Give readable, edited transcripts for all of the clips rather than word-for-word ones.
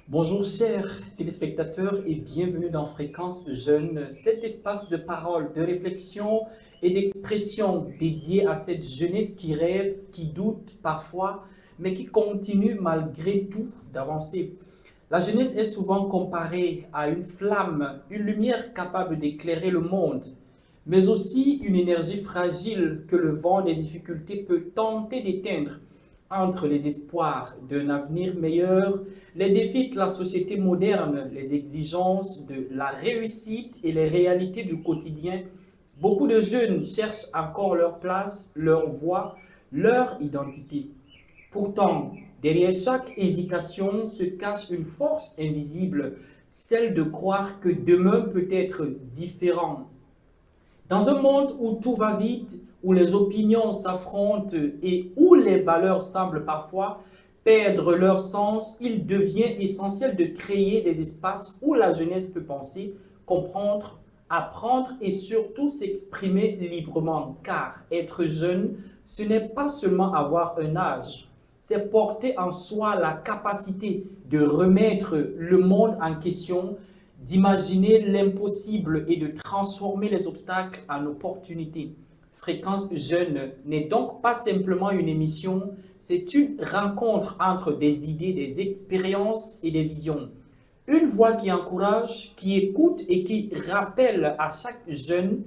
Bonjour chers téléspectateurs et bienvenue dans Fréquence Jeune, cet espace de parole, de réflexion et d'expression dédié à cette jeunesse qui rêve, qui doute parfois, mais qui continue malgré tout d'avancer. La jeunesse est souvent comparée à une flamme, une lumière capable d'éclairer le monde, mais aussi une énergie fragile que le vent des difficultés peut tenter d'éteindre. Entre les espoirs d'un avenir meilleur, les défis de la société moderne, les exigences de la réussite et les réalités du quotidien, beaucoup de jeunes cherchent encore leur place, leur voie, leur identité. Pourtant, derrière chaque hésitation se cache une force invisible, celle de croire que demain peut être différent. Dans un monde où tout va vite, où les opinions s'affrontent et où les valeurs semblent parfois perdre leur sens, il devient essentiel de créer des espaces où la jeunesse peut penser, comprendre, apprendre et surtout s'exprimer librement. Car être jeune, ce n'est pas seulement avoir un âge, c'est porter en soi la capacité de remettre le monde en question, d'imaginer l'impossible et de transformer les obstacles en opportunités. Fréquence Jeune n'est donc pas simplement une émission, c'est une rencontre entre des idées, des expériences et des visions. Une voix qui encourage, qui écoute et qui rappelle à chaque jeune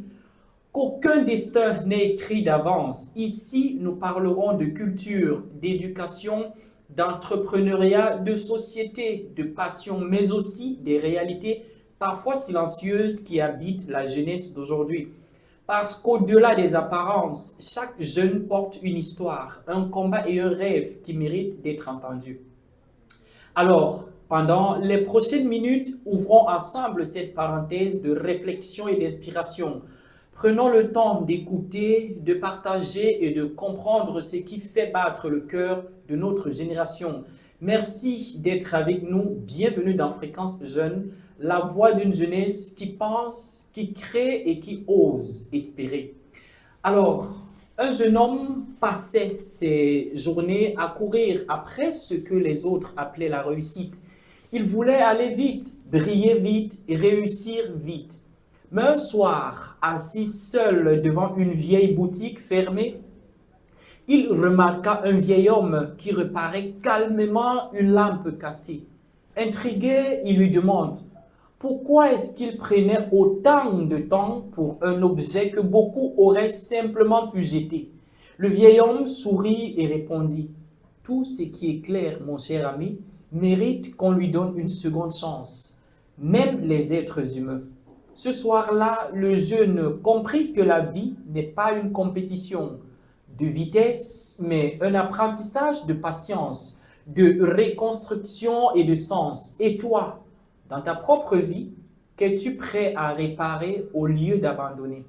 qu'aucun destin n'est écrit d'avance. Ici, nous parlerons de culture, d'éducation, d'entrepreneuriat, de société, de passion, mais aussi des réalités parfois silencieuses qui habitent la jeunesse d'aujourd'hui. Parce qu'au-delà des apparences, chaque jeune porte une histoire, un combat et un rêve qui méritent d'être entendus. Alors, pendant les prochaines minutes, ouvrons ensemble cette parenthèse de réflexion et d'inspiration. Prenons le temps d'écouter, de partager et de comprendre ce qui fait battre le cœur de notre génération. Merci d'être avec nous. Bienvenue dans Fréquence Jeune, la voix d'une jeunesse qui pense, qui crée et qui ose espérer. Alors, un jeune homme passait ses journées à courir après ce que les autres appelaient la réussite. Il voulait aller vite, briller vite et réussir vite. Mais un soir, assis seul devant une vieille boutique fermée, il remarqua un vieil homme qui réparait calmement une lampe cassée. Intrigué, il lui demande pourquoi est-ce qu'il prenait autant de temps pour un objet que beaucoup auraient simplement pu jeter. Le vieil homme sourit et répondit « Tout ce qui est clair, mon cher ami, mérite qu'on lui donne une seconde chance, même les êtres humains. » Ce soir-là, le jeune comprit que la vie n'est pas une compétition de vitesse, mais un apprentissage de patience, de reconstruction et de sens. Et toi, dans ta propre vie, qu'es-tu prêt à réparer au lieu d'abandonner?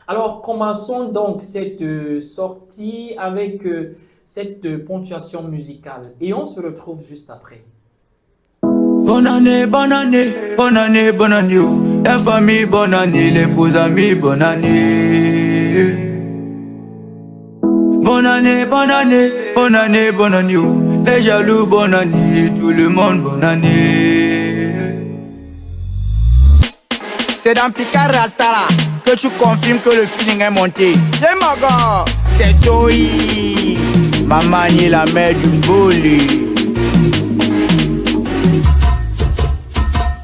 Alors, commençons donc cette sortie avec cette ponctuation musicale. Et on se retrouve juste après. Bonne année, bonne année, bonne année, bonne année. La famille, bonne année, les faux amis, bonne année. Bonne année, bonne année, bonne année, bonne année. Les jaloux, bonne année, tout le monde, bonne année. C'est dans Picard Rastala que tu confirmes que le feeling est monté. C'est mon gars, c'est Zoé, maman ni la mère du bolé.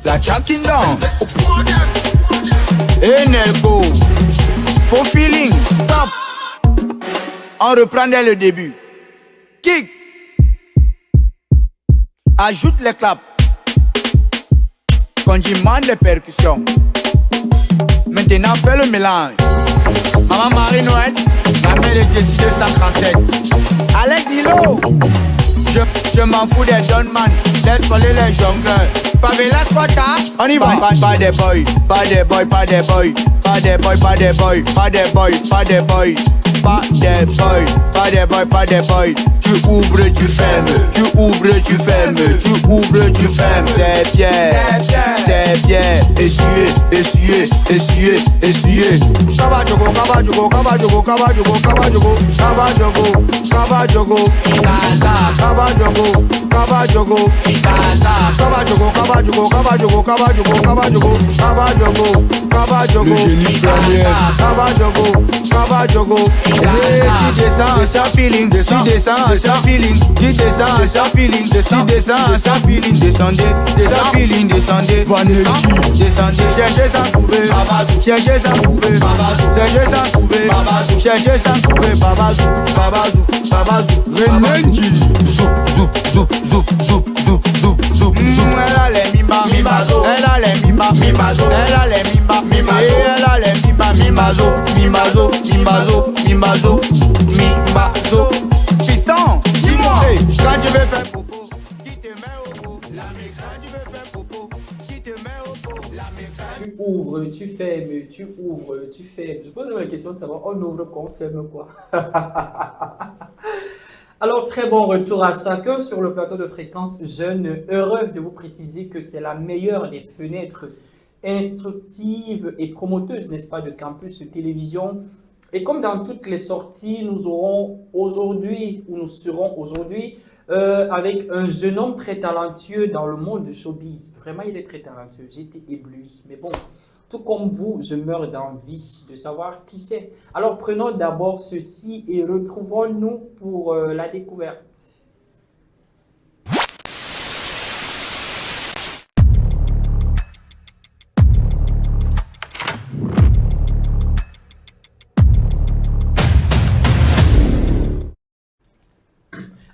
La chatting down. Et Nelko, faux feeling, top. On reprend dès le début. Kick. Ajoute les claps. Condiment les percussions. Maintenant fais le mélange. Maman Marie-Noël, ma mère est décidée 137. Alex Dilo, je m'en fous des Donman. Laisse coller les jongleurs. Favela Squatta, on y va. Pas des boys, pas des boys, pas des boys. Pas des boys, pas des boys, pas des boys, pas des boys. Pas des boys, pas des boys, pas des boys. Tu ouvres, tu fermes, tu ouvres, tu fermes, tu ouvres, tu fermes. C'est bien, c'est les pierres. Essuyez, essuyez, essuyez, essuyez. Kabajogo, kabajogo, kabajogo, kabajogo, kabajogo, kabajogo, kabajogo, kabajogo, kabajogo, kabajogo, kabajogo, kabajogo, kabajogo, kabajogo, kabajogo, kabajogo, kabajogo, kabajogo. Tu descends, ça feeling, tu descends, ça feeling, tu descends, ça feeling, tu descends, ça feeling, descendez, ça feeling, descendez, descendez, cherchez sans trouver, cherchez sans trouver, cherchez sans trouver, cherchez sans trouver, babazou, babazou, babazou, renenji, zou, zou, zou, zou, zou, zou, zou, zou, zou. Elle a les mimba, mimazo, elle a les mimba, mimazo, elle a les mimba, mimazo, elle a les mimba, mimazo, mimazo, mimazo, mimazo, mimazo. Piston, dis-moi, quand tu veux faire popo, qui te met au bout, la mec, quand tu veux faire popo, qui te met au bout, la mec. Tu ouvres, tu fermes, tu ouvres, tu fermes. Je pose la question de savoir on ouvre quoi, on ferme quoi. Alors, très bon retour à chacun sur le plateau de Fréquence Jeune. Heureux de vous préciser que c'est la meilleure des fenêtres instructives et promoteuses, n'est-ce pas, de Campus Télévision. Et comme dans toutes les sorties, nous aurons aujourd'hui, ou nous serons aujourd'hui, avec un jeune homme très talentueux dans le monde du showbiz. Vraiment, il est très talentueux. J'ai été ébloui. Mais bon, tout comme vous, je meurs d'envie de savoir qui c'est. Alors, prenons d'abord ceci et retrouvons-nous pour la découverte.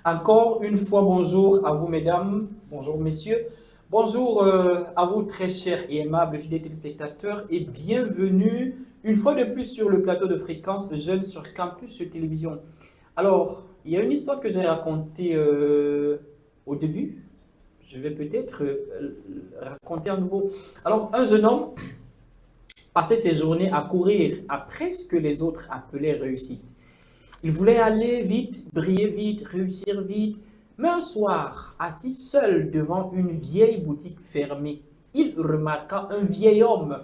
Encore une fois, bonjour à vous, mesdames, bonjour, messieurs. Bonjour à vous, très chers et aimables fidèles téléspectateurs, et bienvenue une fois de plus sur le plateau de Fréquence Jeune sur Campus Télévision. Alors, il y a une histoire que j'ai racontée au début. Je vais peut-être raconter à nouveau. Alors, un jeune homme passait ses journées à courir après ce que les autres appelaient réussite. Il voulait aller vite, briller vite, réussir vite. Mais un soir, assis seul devant une vieille boutique fermée, il remarqua un vieil homme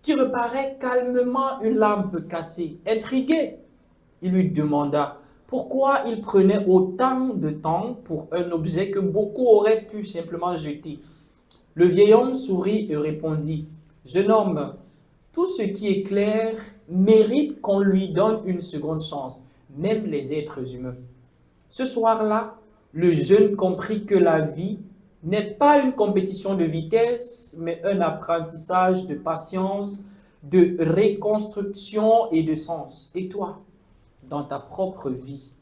qui réparait calmement une lampe cassée. Intrigué, il lui demanda pourquoi il prenait autant de temps pour un objet que beaucoup auraient pu simplement jeter. Le vieil homme sourit et répondit « Jeune homme, tout ce qui est clair mérite qu'on lui donne une seconde chance. Même les êtres humains. » Ce soir-là, le jeune comprit que la vie n'est pas une compétition de vitesse, mais un apprentissage de patience, de reconstruction et de sens. Et toi, dans ta propre vie,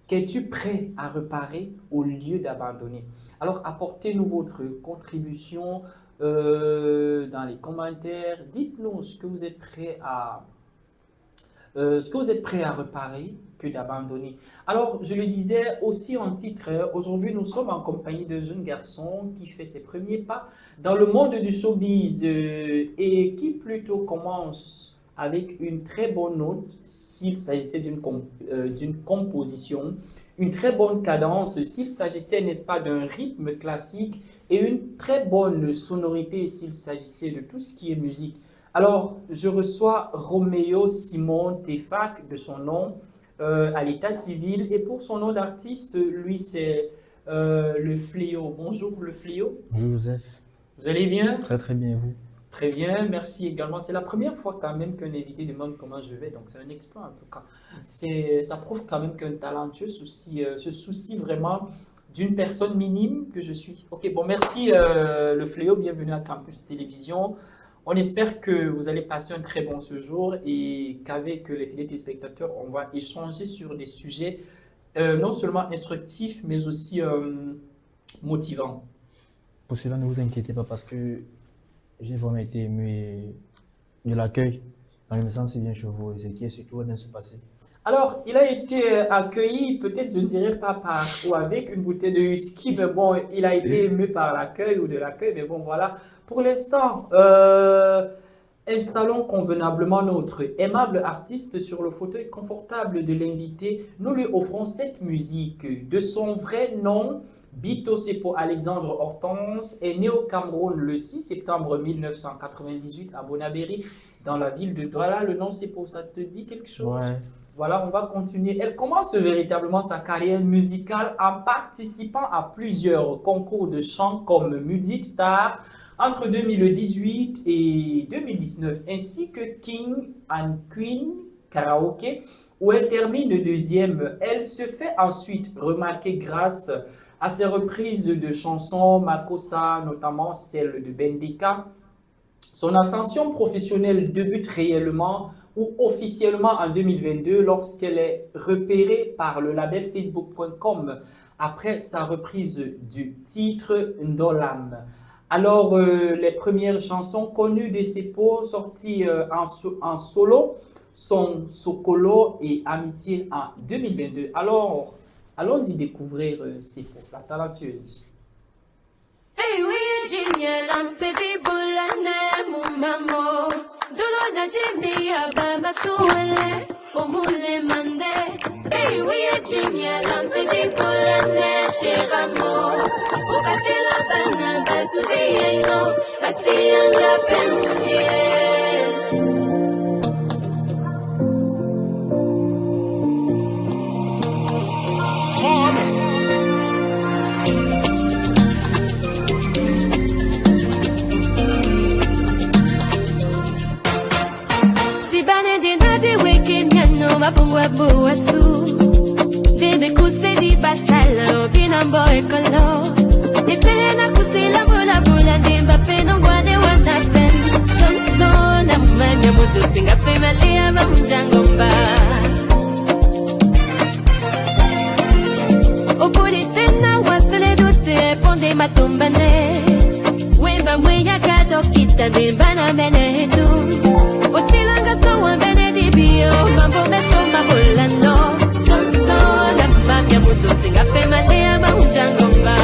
qu'es-tu prêt à réparer au lieu d'abandonner? Alors, apportez-nous votre contribution dans les commentaires. Dites-nous ce que vous êtes prêt à réparer que d'abandonner. Alors, je le disais aussi en titre, aujourd'hui nous sommes en compagnie d'un jeune garçon qui fait ses premiers pas dans le monde du showbiz et qui plutôt commence avec une très bonne note s'il s'agissait d'une composition, une très bonne cadence s'il s'agissait, n'est-ce pas, d'un rythme classique et une très bonne sonorité s'il s'agissait de tout ce qui est musique. Alors, je reçois Roméo Simon Tefac de son nom à l'état civil et pour son nom d'artiste, lui c'est le Fléau. Bonjour le Fléau. Bonjour Joseph. Vous allez bien? Très très bien, vous? Très bien, merci également. C'est la première fois quand même qu'un invité demande comment je vais, donc c'est un exploit en tout cas. Ça prouve quand même qu'un talentueux se soucie vraiment d'une personne minime que je suis. Ok, bon merci le Fléau, bienvenue à Campus Télévision. On espère que vous allez passer un très bon séjour et qu'avec les fidèles téléspectateurs, on va échanger sur des sujets non seulement instructifs, mais aussi motivants. Pour cela, ne vous inquiétez pas parce que j'ai vraiment été ému de l'accueil. Dans le sens, c'est bien chez vous et ce qui est surtout va bien se passer. Alors, il a été accueilli, peut-être je ne dirais pas par ou avec une bouteille de whisky, mais bon, il a été ému par l'accueil ou de l'accueil, mais bon, voilà. Pour l'instant, installons convenablement notre aimable artiste sur le fauteuil confortable de l'invité. Nous lui offrons cette musique de son vrai nom, Bito Sepo Alexandre Hortense est né au Cameroun le 6 septembre 1998 à Bonabéry, dans la ville de Douala. Le nom Sepo, ça te dit quelque chose? Ouais. Voilà, on va continuer. Elle commence véritablement sa carrière musicale en participant à plusieurs concours de chant comme Music Star entre 2018 et 2019, ainsi que King and Queen Karaoke, où elle termine deuxième. Elle se fait ensuite remarquer grâce à ses reprises de chansons Makossa, notamment celle de Bendeka. Son ascension professionnelle débute réellement ou officiellement en 2022 lorsqu'elle est repérée par le label Facebook.com après sa reprise du titre Ndolam. Alors, les premières chansons connues de Sepo sorties en solo sont Sokolo et Amitié en 2022. Alors, allons-y découvrir Sepo, la talentueuse. Hey, we génial, un petit boulane, mon maman. Dolo na jimmy, abama suele, omule mande. Hey, we génial, un petit boulane, cher amour. Okate la bana, basu vieno, basi anga pendier. Wabu Debe kuse di basala Okinambo ekolo Eselena kusila bula bula Dimba peno guade wanapen Son son amanya mutu Singa familia mamujangomba Okuri tena wasele dute Ponde matumbane Wemba mweya kato kita Dimba na mene etu Osilanga so wambene dibio Mambo meso mamulano Son son amamia mutu Singa femalea mahujangomba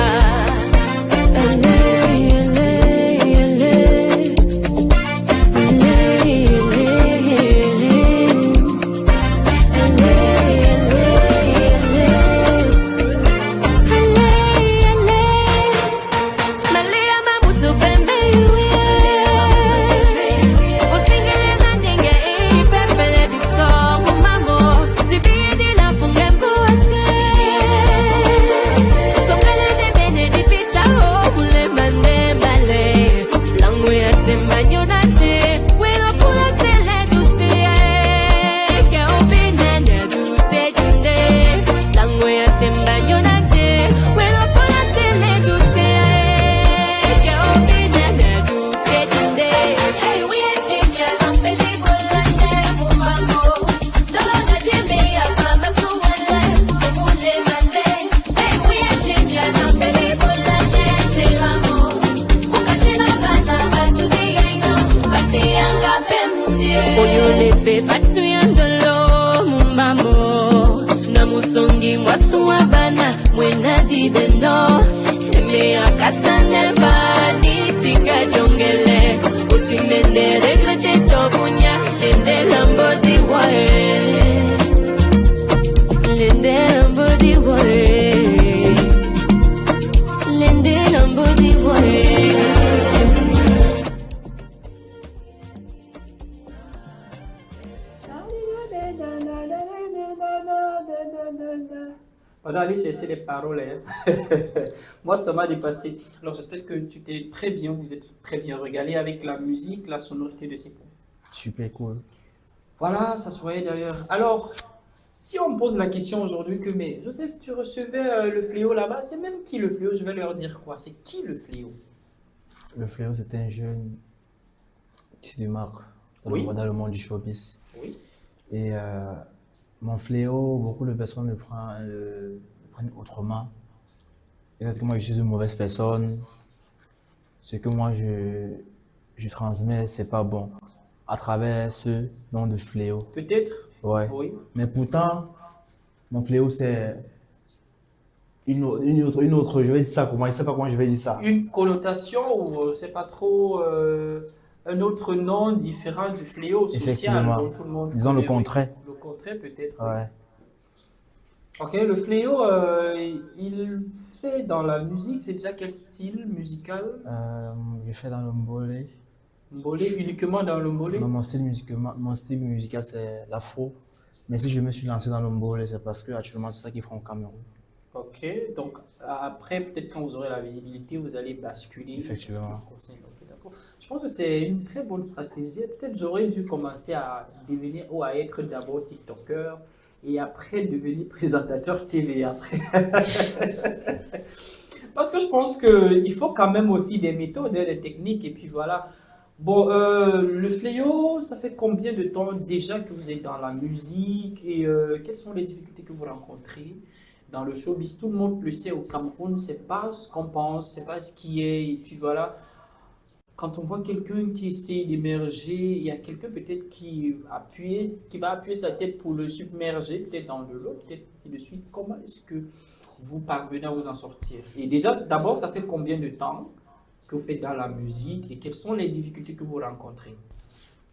On a allé chercher les paroles. Hein. Moi, ça m'a dépassé. Alors, j'espère que tu t'es très bien, vous êtes très bien régalé avec la musique, la sonorité de ces points. Super cool. Voilà, ça se voyait d'ailleurs. Alors, si on me pose la question aujourd'hui que, mais Joseph, tu recevais le fléau là-bas, c'est même qui le fléau? Je vais leur dire quoi? C'est qui le fléau? Le fléau, c'est un jeune qui se démarque dans, Oui. dans le monde du showbiz. Oui. Et mon fléau, beaucoup de personnes le prennent autrement. Peut-être que moi, je suis une mauvaise personne. Ce que moi, je transmets, c'est pas bon. À travers ce nom de fléau. Peut-être? Ouais. Oui. Mais pourtant, mon fléau, c'est une autre, je vais dire ça comment, je sais pas comment je vais dire ça. Une connotation ou c'est pas trop un autre nom différent du fléau social Effectivement. dont tout le monde Disons le connaît, oui. contraire. Le contraire peut-être. Oui. Ouais. Ok, le fléau, il fais dans la musique, c'est déjà quel style musical? Je fais dans le mbolé. Mbolé, uniquement dans le mbolé? Non, mon style musical, c'est l'afro. Mais si je me suis lancé dans le mbolé, c'est parce que actuellement, c'est ça qu'ils font au Cameroun. Ok, donc après, peut-être quand vous aurez la visibilité, vous allez basculer. Effectivement. Ok, d'accord. Je pense que c'est une très bonne stratégie. Peut-être j'aurais dû commencer à devenir ou à être d'abord TikToker et après devenir présentateur TV après. Parce que je pense qu'il faut quand même aussi des méthodes, hein, des techniques et puis voilà. Bon, le fléau, ça fait combien de temps déjà que vous êtes dans la musique et quelles sont les difficultés que vous rencontrez dans le showbiz? Tout le monde le sait au Cameroun, c'est pas ce qu'on pense, c'est pas ce qui est. Et puis voilà, quand on voit quelqu'un qui essaie d'émerger, il y a quelqu'un peut-être qui va appuyer sa tête pour le submerger, peut-être dans le lot, peut-être ainsi de suite. Comment est-ce que vous parvenez à vous en sortir? Et déjà, d'abord, ça fait combien de temps que vous faites dans la musique et quelles sont les difficultés que vous rencontrez?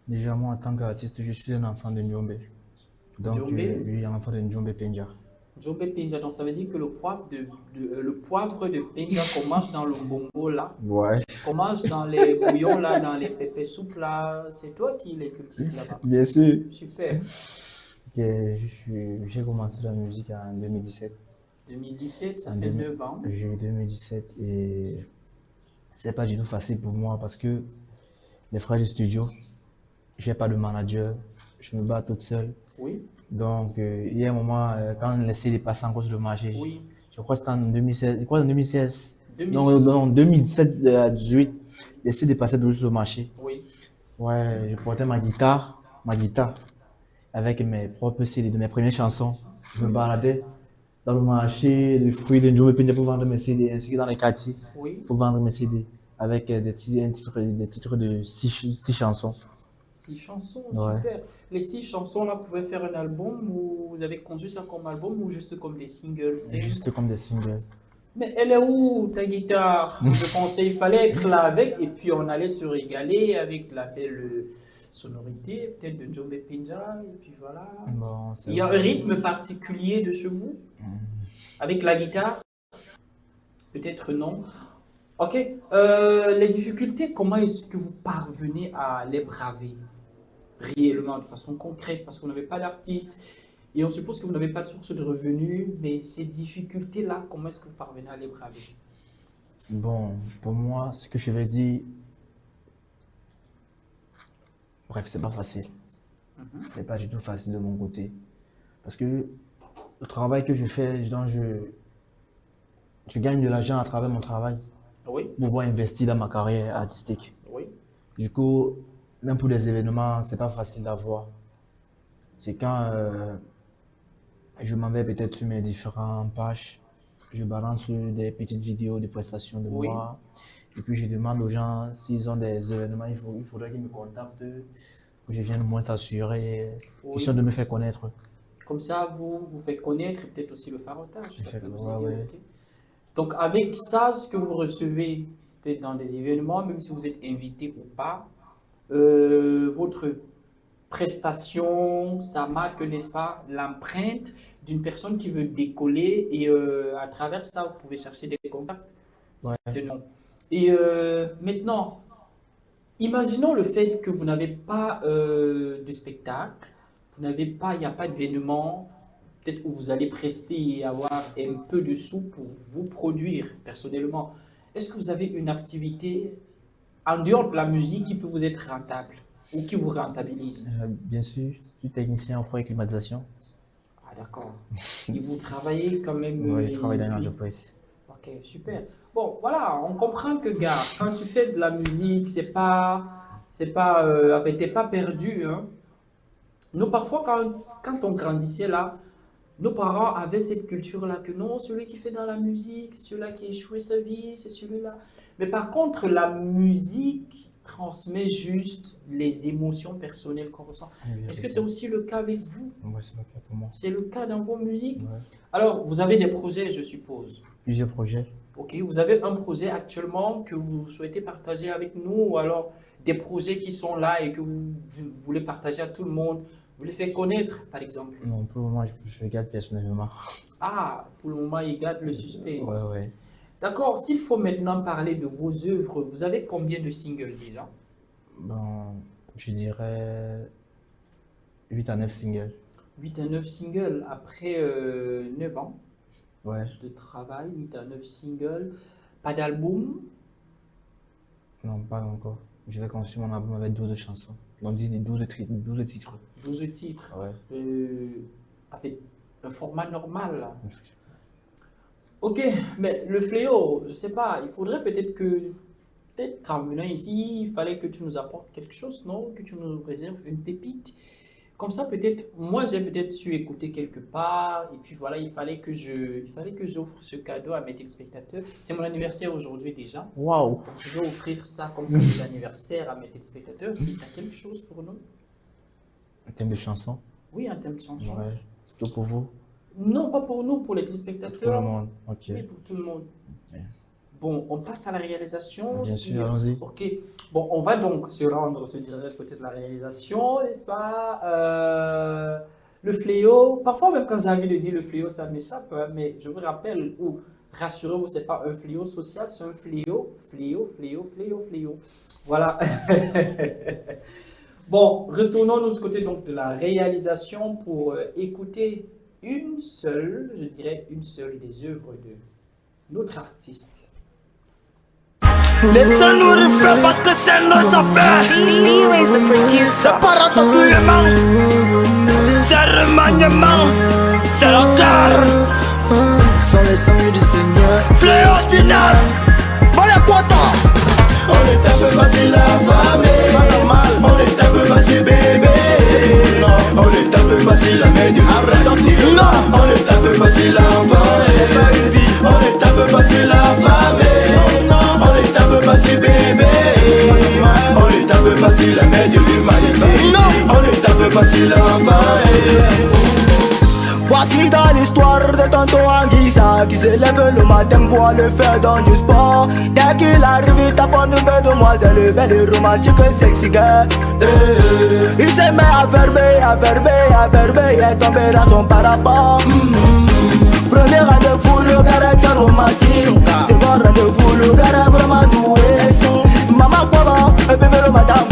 Déjà, moi, en tant qu'artiste, je suis un enfant de Ndiombe. Donc, Ndiombe? oui, un enfant de Ndiombe Penja. Djobé Pinja, donc ça veut dire que le poivre de Pinja qu'on mange dans le bongo là, Ouais. qu'on mange dans les bouillons là, dans les pépés soupes là, c'est toi qui les cultives là-bas. Bien sûr. Super. J'ai commencé la musique en 2017. 2017, ça En fait 2000 9 ans. J'ai eu 2017 et c'est pas du tout facile pour moi parce que les frères du studio, j'ai pas de manager, je me bats toute seule. Oui, Donc, il y a un moment, quand on essaie de passer en cause le marché, oui. je crois que c'était en 2016, je crois en 2016, 2016. non, 2017 à 18, j'essaie de passer sur le marché. Oui, Ouais, je portais ma guitare, avec mes propres CD de mes premières chansons. Je me baladais dans le marché, les fruits de Ndjoume Penja pour vendre mes CD, ainsi que dans les quartiers oui. pour vendre mes CD, avec des titres de six chansons. 6 chansons, Ouais. super. Les 6 chansons là pouvaient faire un album ou vous avez conçu ça comme album ou juste comme des singles? Juste comme des singles. Mais elle est où ta guitare? Je pensais il fallait être là avec et puis on allait se régaler avec la belle sonorité, peut-être de Djombe Pinja et puis voilà. Bon, c'est Il y a un vrai. rythme particulier de chez vous avec la guitare? Peut-être non. Ok. Les difficultés, comment est-ce que vous parvenez à les braver réellement, de façon concrète, parce que vous n'avez pas d'artiste et on suppose que vous n'avez pas de source de revenus, mais ces difficultés-là, comment est-ce que vous parvenez à les braver? Bon, pour moi, ce que je vais dire, bref, c'est pas facile. C'est pas du tout facile de mon côté. Parce que le travail que je fais, je gagne de l'argent à travers mon travail Oui, pour pouvoir investir dans ma carrière artistique. oui, Du coup, même pour les événements, c'est pas facile d'avoir. C'est quand je m'en vais peut-être sur mes différentes pages, je balance des petites vidéos de prestations de Oui. moi, et puis je demande aux gens s'ils ont des événements, il faudrait qu'ils me contactent, que je vienne au moins s'assurer, Oui. question de me faire connaître. Comme ça, vous faites connaître et peut-être aussi le farotage. Ça peut Effectivement, vous aider, ouais. ok. Donc, avec ça, ce que vous recevez peut-être dans des événements, même si vous êtes invité ou pas, votre prestation, ça marque, n'est-ce pas, l'empreinte d'une personne qui veut décoller et à travers ça, vous pouvez chercher des contacts. Ouais. Certainement. Et maintenant, imaginons le fait que vous n'avez pas de spectacle, il n'y a pas d'événement, peut-être où vous allez prester et avoir un peu de sous pour vous produire personnellement. Est-ce que vous avez une activité en dehors de la musique qui peut vous être rentable ou qui vous rentabilise? Bien sûr, je suis technicien en froid et climatisation. Ah d'accord. Et vous travaillez quand même. Ouais, je travaille dans une puis- entreprise. Ok, super. Bon, voilà, on comprend que, gars, quand tu fais de la musique, en fait, t'es pas perdu, hein. Nous, parfois, quand on grandissait là, nos parents avaient cette culture-là que non, celui qui fait dans la musique, c'est celui-là qui a échoué sa vie, c'est celui-là. Mais par contre, la musique transmet juste les émotions personnelles qu'on ressent. Est-ce que c'est aussi le cas avec vous? Ouais, c'est le cas pour moi. C'est le cas dans vos musiques? Ouais. Alors, vous avez des projets, je suppose. Plusieurs projets. Ok, vous avez un projet actuellement que vous souhaitez partager avec nous ou alors des projets qui sont là et que vous voulez partager à tout le monde Vous le faites connaître, par exemple? Non, pour le moment, je regarde personnellement. Ah, pour le moment, il garde le suspense. Ouais. D'accord, s'il faut maintenant parler de vos œuvres, vous avez combien de singles déjà? Bon, je dirais 8 à 9 singles. 8 à 9 singles après 9 ans Ouais. de travail, 8 à 9 singles. Pas d'album? Non, pas encore. Je vais construire mon album avec 12 chansons. Donc 12 titres. 12 titres. Ouais. Avec un format normal. Ok, mais le fléau, je sais pas, il faudrait peut-être qu'en venant ici, il fallait que tu nous apportes quelque chose, non? Que tu nous réserves une pépite. Comme ça, peut-être, moi j'ai peut-être su écouter quelque part, et puis voilà, il fallait que j'offre ce cadeau à mes téléspectateurs. C'est mon anniversaire aujourd'hui déjà. Waouh! Donc, je vais offrir ça comme cadeau d'anniversaire à mes téléspectateurs. Si tu as quelque chose pour nous? Un thème de chanson? Oui, un thème de chanson. Ouais. Surtout pour vous? Non, pas pour nous, pour les Pour tout le téléspectateurs. monde. Ok. Oui, pour tout le monde. Ok. Bon, on passe à la réalisation. Bien Si- sûr, allons-y. Ok. Bon, on va donc se diriger du côté de la réalisation, n'est-ce pas? Le fléau. Parfois, même quand j'ai envie de dire le fléau, ça m'échappe, hein, mais je vous rappelle, ou rassurez-vous, c'est pas un fléau social, c'est un fléau. Fléau. Voilà. Bon, retournons du côté donc de la réalisation pour écouter une seule des œuvres de notre artiste. Laissez-nous refaire parce que c'est notre affaire. B-Wave the producer. C'est pas ratatouillement, c'est remaniement, c'est la terre. Sans les sangs du Seigneur. Fléau spinal, Voilà quoi toi? On est un peu facile à affamer. Pas normal. On est un peu facile bébé. Non. On est un peu facile à mettre du non. On est un peu facile à enfanter. On est un peu facile à affamer. On est un peu facile bébé. On est un peu facile à mettre de l'humanité. Non. On est un peu facile à enfanter. voici dans l'histoire de tonton Anguissa qui s'élève le matin pour aller faire dans du sport. Dès qu'il arrive, il tape une belle demoiselle, belle et romantique, sexy girl. Il se met à verber, il est tombé dans son parapente. Premier rendez-vous, le gars est bien romantique. Second rendez-vous, le gars est vraiment doué. Maman quoi un bébé le madame.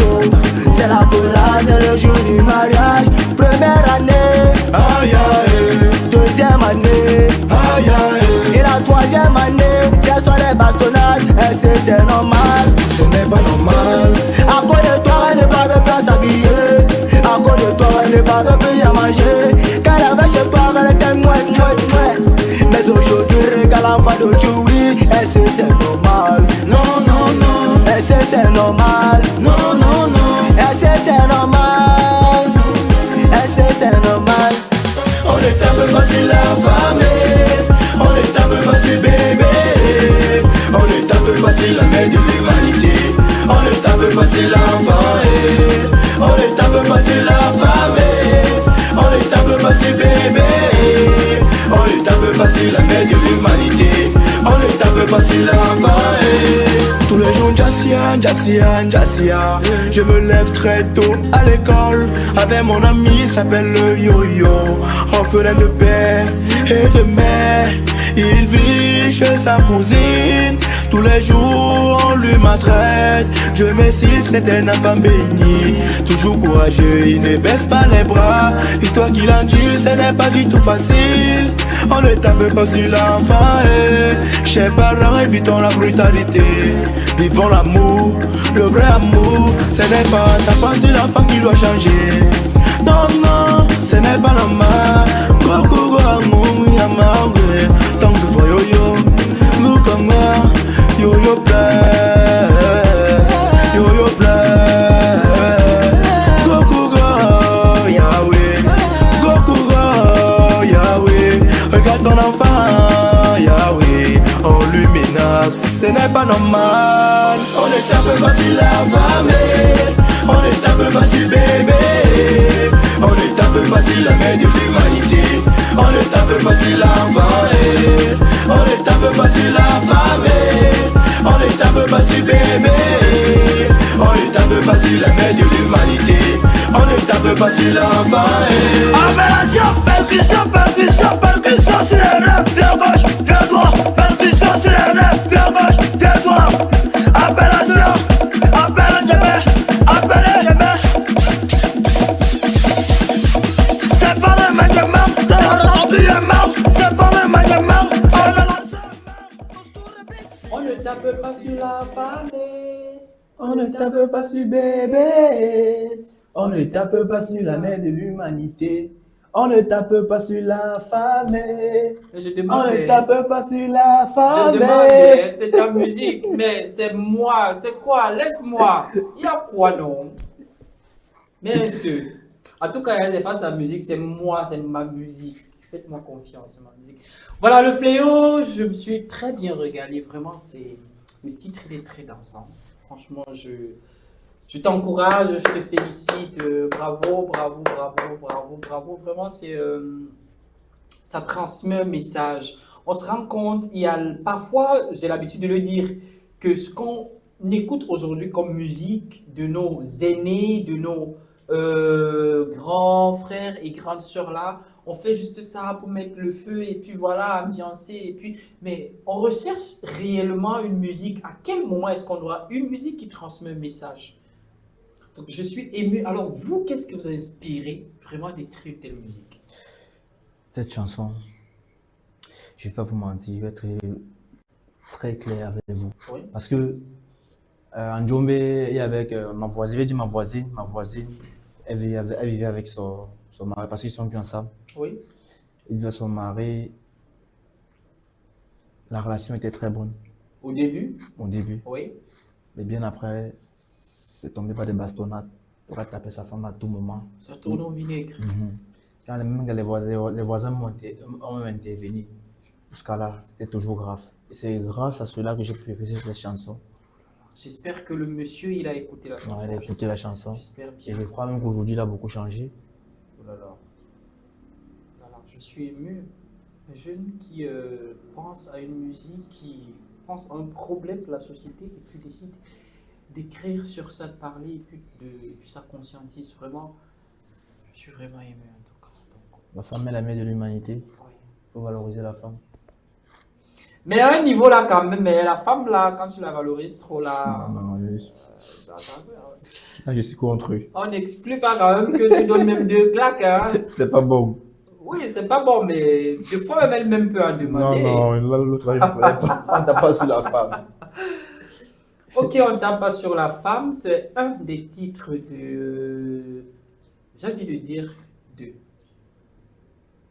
C'est la cola, c'est le jour du mariage. Première année, Aïe aïe. deuxième année, Aïe aïe. et la troisième année, ce sont les bastonnades, et c'est normal. Ce n'est pas normal. À cause de toi, elle n'est pas bien s'habiller. À cause de toi, elle n'est pas bien manger. Quand elle avait chez toi, elle était mouette. Mais aujourd'hui, regarde l'enfant d'aujourd'hui, et c'est normal. Non, non, non. Et c'est normal. Non, non, non. Et c'est normal. Et c'est normal. On est un peu facile à affamer. On est un peu facile bébé. On est un peu facile à mettre de l'humanité. On est un peu facile à enfanter. On est un peu facile à affamer. On est un peu facile bébé. On est un peu facile à mettre de l'humanité. On est un peu facile à enfanter. Tous les jours Jassia. Je me lève très tôt à l'école avec mon ami, s'appelle le Yo-Yo. Orphelin de père et de mère, il vit chez sa cousine. Tous les jours on lui maltraite. Je m'excite, c'est un enfant béni. Toujours courageux, il ne baisse pas les bras. L'histoire qu'il en dit, ce n'est pas du tout facile. On est un peu facile à enfanter. Chers parents, évitons la brutalité. Vivons l'amour, le vrai amour. Ce n'est pas ta facile l'enfant qui doit changer. Non, non, ce n'est pas normal. Gogo amour, yamangwe. Tant que faut yo-yo, Mukanga, yo-yo play, yo-yo play. Gogo Yahweh, Gogo Yahweh. Regarde ton enfant, Yahweh, on lui menace. Ce n'est pas normal. On est un peu facile à affamer. On est un peu facile bébé. On est un peu facile à mettre de l'humanité. On est un peu facile à enfanter. On est un peu facile à affamer. On est un peu facile bébé. On est un peu facile à mettre de l'humanité. On ne tape pas sur l'enfant. Appellation, percussion, percussion, percussion sur les rêves. Pied gauche, pied droit, percussion sur les rêves. Pied gauche, pied droit. Appellation, appellation, appellation. C'est pas le management, c'est pas le management. On ne tape pas sur la femme. On ne tape pas sur bébé. On ne tape pas sur la mère de l'humanité. On ne tape pas sur la femme. Je On ne demande. tape pas sur la Je femme. demande, c'est ta musique, mais c'est moi, c'est quoi? Laisse-moi. Il y a quoi non? Mais monsieur, en tout cas, c'est pas sa musique, c'est moi, c'est ma musique. Faites-moi confiance, c'est ma musique. Voilà le fléau, je me suis très bien régalé. Vraiment, le titre il est très dansant. Franchement, je t'encourage, je te félicite. Bravo, bravo, bravo, bravo, bravo. Vraiment, ça transmet un message. On se rend compte, parfois, j'ai l'habitude de le dire, que ce qu'on écoute aujourd'hui comme musique de nos aînés, de nos grands frères et grandes sœurs là, on fait juste ça pour mettre le feu et puis voilà, ambiancer et puis, mais on recherche réellement une musique. À quel moment est-ce qu'on aura une musique qui transmet un message? Donc je suis ému. Alors vous, qu'est-ce que vous a inspiré vraiment d'écrire telle musique? Cette chanson, je ne vais pas vous mentir, je vais être très clair avec vous. Oui. Parce que en Djombe, et avec ma voisine, je vais dire ma voisine, elle vivait avec son mari, parce qu'ils sont plus ensemble. Oui. Il vivait avec son mari. La relation était très bonne Au début? au début. Oui. Mais bien après, c'est tombé par des bastonnades. On va taper sa femme à tout moment. Ça tourne au vinaigre. Quand même les voisins ont même intervenu. Jusqu'à là, c'était toujours grave. Et c'est grâce à cela que j'ai pu écrire cette chanson. J'espère que le monsieur, il a écouté la chanson. Ouais, il a écouté la chanson. J'espère Et bien. je crois même qu'aujourd'hui, il a beaucoup changé. Oh là là. Alors, je suis ému. Un jeune qui pense à une musique, qui pense à un problème de la société et puis décide d'écrire sur ça, de parler et puis ça conscientise vraiment. Je suis vraiment ému en tout cas. Donc, La femme est la mère de l'humanité. oui. Il faut valoriser la femme. Mais à un niveau là quand même, mais la femme là, quand tu la valorises trop là, je suis contre eux. on n'exclut pas quand même que tu donnes même 2 claques. Hein. C'est pas bon. Oui, c'est pas bon, mais des fois même elle-même peut en demander. l'autre, on ne tape pas sur la femme. Ok, on ne tape pas sur la femme, c'est un des titres de, j'ai envie de dire,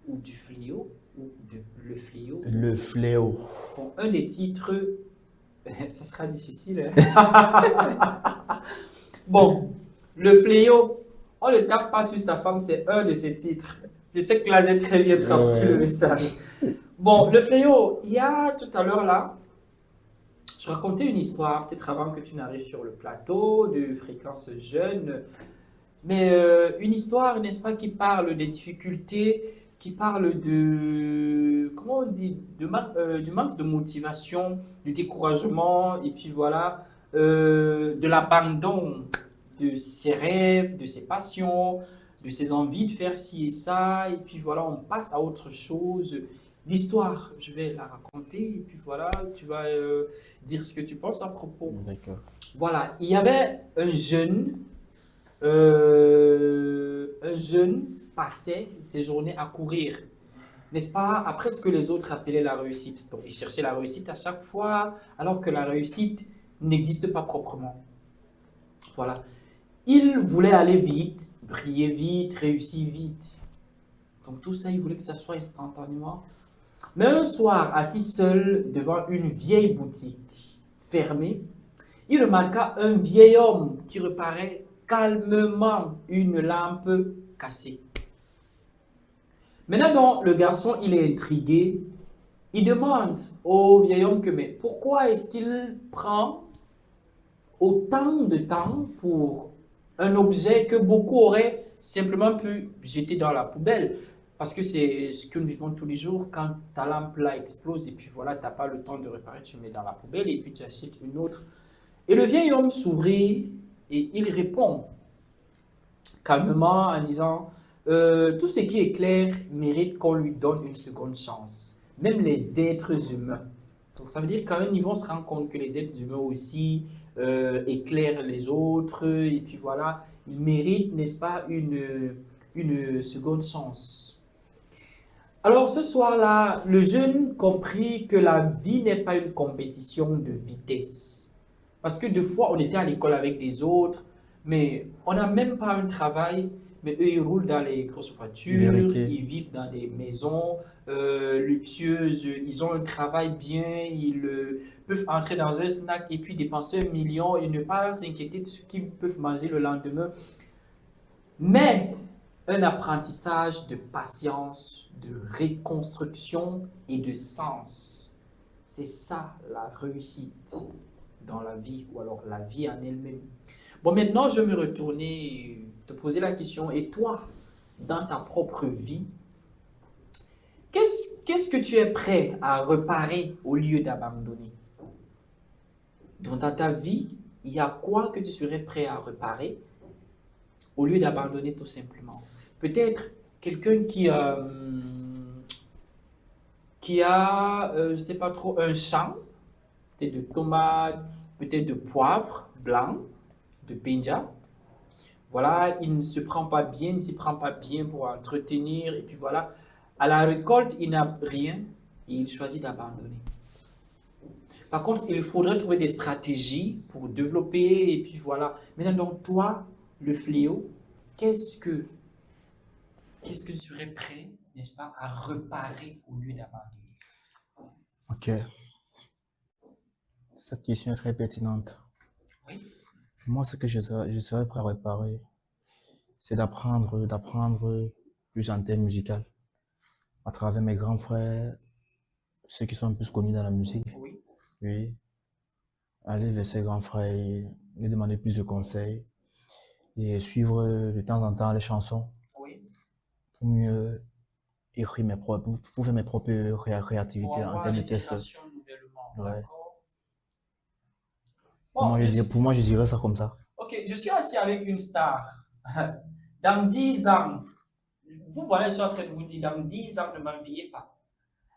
ou du fléau, ou de le fléau. Le fléau. Bon, un des titres, ça sera difficile. Hein? Bon, le fléau, on ne tape pas sur sa femme, c'est un de ses titres. Je sais que là, j'ai très bien transcrit le message. Bon, le fléau, il y a tout à l'heure là, je racontais une histoire, peut-être avant que tu n'arrives sur le plateau de Fréquence Jeune, mais une histoire, n'est-ce pas, qui parle des difficultés, qui parle de, comment on dit, du manque de motivation, du découragement, et puis voilà, de l'abandon de ses rêves, de ses passions, de ses envies de faire ci et ça, et puis voilà, on passe à autre chose. L'histoire, je vais la raconter, et puis voilà, tu vas dire ce que tu penses à propos. D'accord. Voilà, il y avait un jeune passait ses journées à courir, n'est-ce pas, après ce que les autres appelaient la réussite. Donc, il cherchait la réussite à chaque fois, alors que la réussite n'existe pas proprement. Voilà. Il voulait aller vite, briller vite, réussir vite. Donc, tout ça, il voulait que ça soit instantanément. Mais un soir, assis seul devant une vieille boutique fermée, il remarqua un vieil homme qui réparait calmement une lampe cassée. Maintenant, le garçon, il est intrigué. Il demande au vieil homme mais pourquoi est-ce qu'il prend autant de temps pour un objet que beaucoup auraient simplement pu jeter dans la poubelle? Parce que c'est ce que nous vivons tous les jours. Quand ta lampe là explose et puis voilà, tu n'as pas le temps de réparer, tu mets dans la poubelle et puis tu achètes une autre. Et le vieil homme sourit et il répond calmement en disant tout ce qui est clair mérite qu'on lui donne une seconde chance, même les êtres humains. Donc ça veut dire qu'à un niveau, on se rend compte que les êtres humains aussi éclairent les autres, et puis voilà, ils méritent, n'est-ce pas, une seconde chance. Alors ce soir-là, le jeune comprit que la vie n'est pas une compétition de vitesse. Parce que deux fois, on était à l'école avec des autres, mais on n'a même pas un travail, mais eux, ils roulent dans les grosses voitures, Vérité. ils vivent dans des maisons luxueuses, ils ont un travail bien, ils peuvent entrer dans un snack et puis dépenser 1 million et ne pas s'inquiéter de ce qu'ils peuvent manger le lendemain. Mais un apprentissage de patience, de reconstruction et de sens. C'est ça la réussite dans la vie, ou alors la vie en elle-même. Bon, maintenant, je vais me retourner et te poser la question. Et toi, dans ta propre vie, qu'est-ce que tu es prêt à réparer au lieu d'abandonner? Donc, dans ta vie, il y a quoi que tu serais prêt à réparer au lieu d'abandonner tout simplement? Peut-être quelqu'un qui a, je ne sais pas trop, un champ, peut-être de tomates, peut-être de poivre blanc, de pinja. Voilà, il ne se prend pas bien, il ne s'y prend pas bien pour entretenir. Et puis voilà, à la récolte, il n'a rien et il choisit d'abandonner. Par contre, il faudrait trouver des stratégies pour développer. Et puis voilà. Maintenant, donc, toi, le fléau, qu'est-ce que tu serais prêt, n'est-ce pas, à réparer au lieu d'abandonner? Ok. Cette question est très pertinente. Oui. Moi, ce que je serais prêt à réparer, c'est d'apprendre plus en termes musical. À travers mes grands frères, ceux qui sont plus connus dans la musique. Oui. Oui. Aller vers ses grands frères, lui demander plus de conseils et suivre de temps en temps les chansons Oui. pour mieux écrire pour faire mes propres Pour créativités en avoir termes de les texte. inspirations nouvellement. Ouais. D'accord. Bon, Pour moi, je dirais ça comme ça. ok, je suis assis avec une star. Dans 10 ans, vous voilà, je suis en train de vous dire, dans 10 ans, ne m'enviez pas.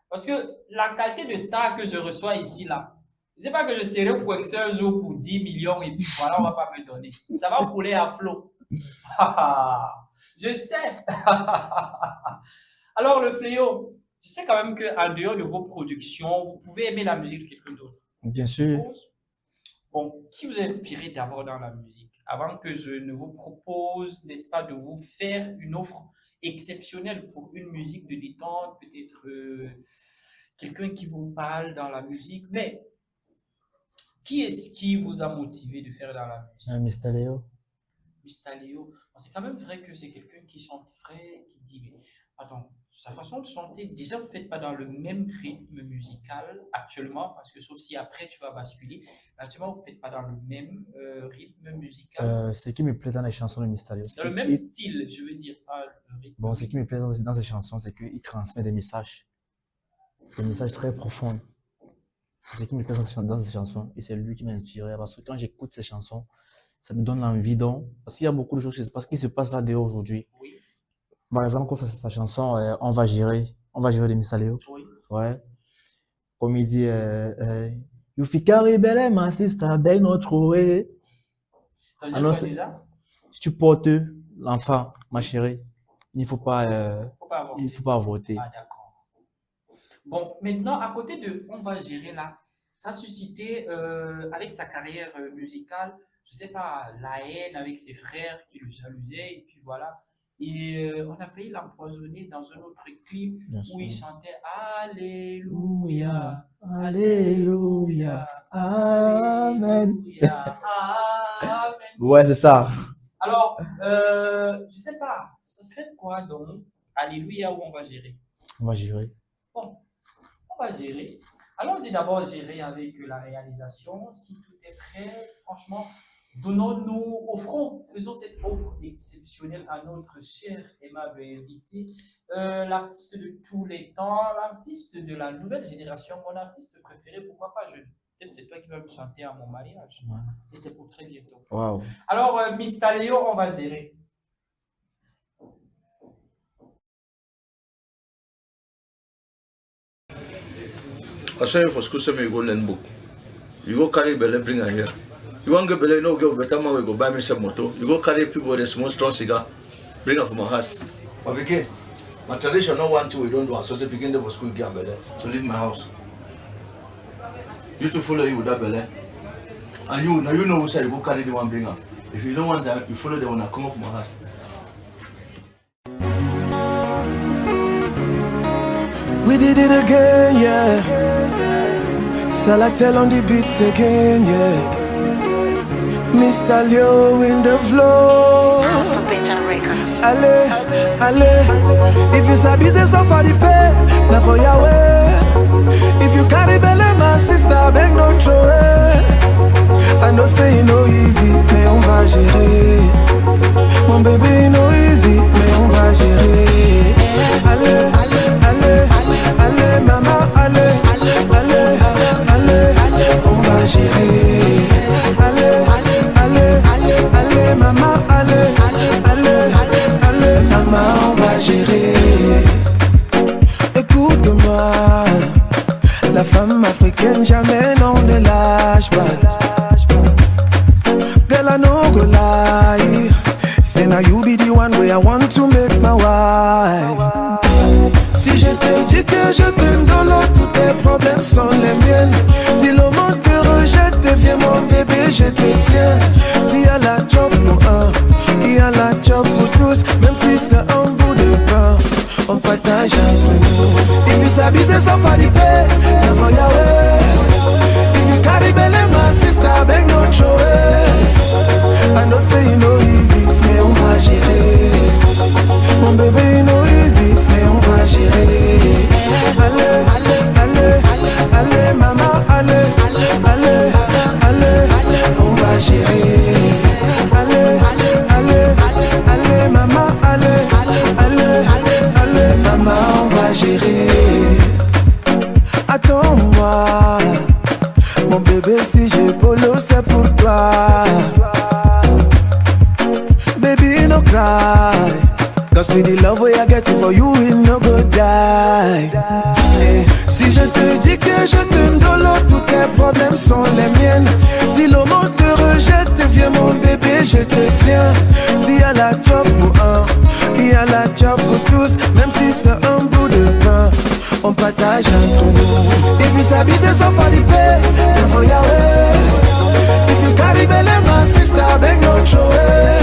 Parce que la qualité de star que je reçois ici, là, c'est pas que je serai pointé un jour pour 10 millions et puis voilà, on va pas me donner. Ça va couler à flot. Je sais. Alors, le fléau, je sais quand même qu'en dehors de vos productions, vous pouvez aimer la musique de quelqu'un d'autre. Bien sûr. Bon, qui vous a inspiré d'abord dans la musique? Avant que je ne vous propose, n'est-ce pas, de vous faire une offre exceptionnelle pour une musique de détente, peut-être quelqu'un qui vous parle dans la musique, mais qui est-ce qui vous a motivé de faire dans la musique? Mr. Léo. Mr. Léo, c'est quand même vrai que c'est quelqu'un qui chante frais, qui dit, mais attends, sa façon de chanter, déjà vous ne faites pas dans le même rythme musical actuellement, parce que sauf si après tu vas basculer, mais actuellement vous ne faites pas dans le même rythme musical, Ce qui me plaît dans les chansons de Mr. Léo, dans le même style, je veux dire, pas le rythme. bon, ce qui me plaît dans ces chansons, c'est qu'il transmet des messages très profonds. C'est ce qui me plaît dans ces chansons, et c'est lui qui m'a inspiré, parce que quand j'écoute ces chansons, ça me donne l'envie parce qu'il y a beaucoup de choses qui se passent là dehors aujourd'hui. Oui. Par exemple, comme sa chanson On va gérer de Mr. Léo. Oui. Ouais. Comme il dit, You fica belle ma sister, ben notre way. Ça veut dire quoi déjà? Si tu portes l'enfant, ma chérie, il ne faut pas avorter. Ah, d'accord. Bon, maintenant, à côté de On va gérer là, ça a suscité, avec sa carrière musicale, je ne sais pas, la haine avec ses frères qui le jalousaient, et puis voilà. Et on a failli l'empoisonner dans un autre clip où il chantait Alléluia, Alléluia, Amen. Alléluia, Amen. Ouais, c'est ça. Alors, je ne sais pas, ce serait quoi donc? Alléluia ou On va gérer? On va gérer. Bon, on va gérer. Allons-y d'abord gérer avec la réalisation. Si tout est prêt, franchement, donnons-nous, offrons, faisons cette offre exceptionnelle à notre cher aimable invité, l'artiste de tous les temps, l'artiste de la nouvelle génération, mon artiste préféré, pourquoi pas je. Peut-être c'est toi qui vas me chanter à mon mariage. Ouais. Et c'est pour très bientôt. Wow. Alors, Mr. Léo, on va gérer. I saw you for school, so you go learn book. You go carry belly, bring her here. You want to get belly, no, go better man, we go buy me some motor. You go carry people with a small strong cigar, bring her from my house. But Vicky, my tradition, no one, two, we don't do. So say begin for school, get belly, to leave my house. You to follow you with that belly. And you, now you know who said you go carry the one, bring her. If you don't want that, you follow the one that come off my house. We did it again, yeah. Salatel on the beats again, yeah. Mr. Leo in the flow. Ale, ale. If you sabi say so for the pay, now for your way. If you carry belly, my sister, beg no throw it. I know say no easy, mais on va gérer. Mon bébé no easy, mais on va gérer. Allez, allez, allez, maman, allez, allez, allez, on va gérer. Allez, allez, allez, maman, allez, allez, allez, maman, on va gérer. Écoute-moi, la femme africaine jamais non ne lâche pas. Girl, I no go lie. Say now you be the one way I want to make my wife. Si je te dis que je t'aime dans l'eau, tous tes problèmes sont les miennes. Si le monde te rejette, deviens mon bébé, je te tiens. S'il y a la job pour un, il y a la job pour tous. Même si c'est un bout de pain, on partage entre nous. If you sabi say somebody pay, never your way. If you carry belly, my sister, beg no throw it. I know say you know easy, mais on va gérer. Mon bébé no easy, mais on va gérer. Allez, allez, allez, maman, allez, allez, allez, on va gérer. Allez, allez, allez, maman, allez, allez, allez, maman, on va gérer. Attends-moi, mon bébé, si j'ai polo, c'est pour toi. Baby, no cry. Cause see the love way I get it for you, it no go die. Si je te dis que je t'aime dans l'eau, tous tes problèmes sont les miennes. Si le monde te rejette, deviens mon bébé, je te tiens. S'il y a la job pour un, il y a la job pour tous. Même si c'est un bout de pain, on partage entre nous. If you sabi say somebody pay, never your way. If you carry belly, my sister, beg no throw it.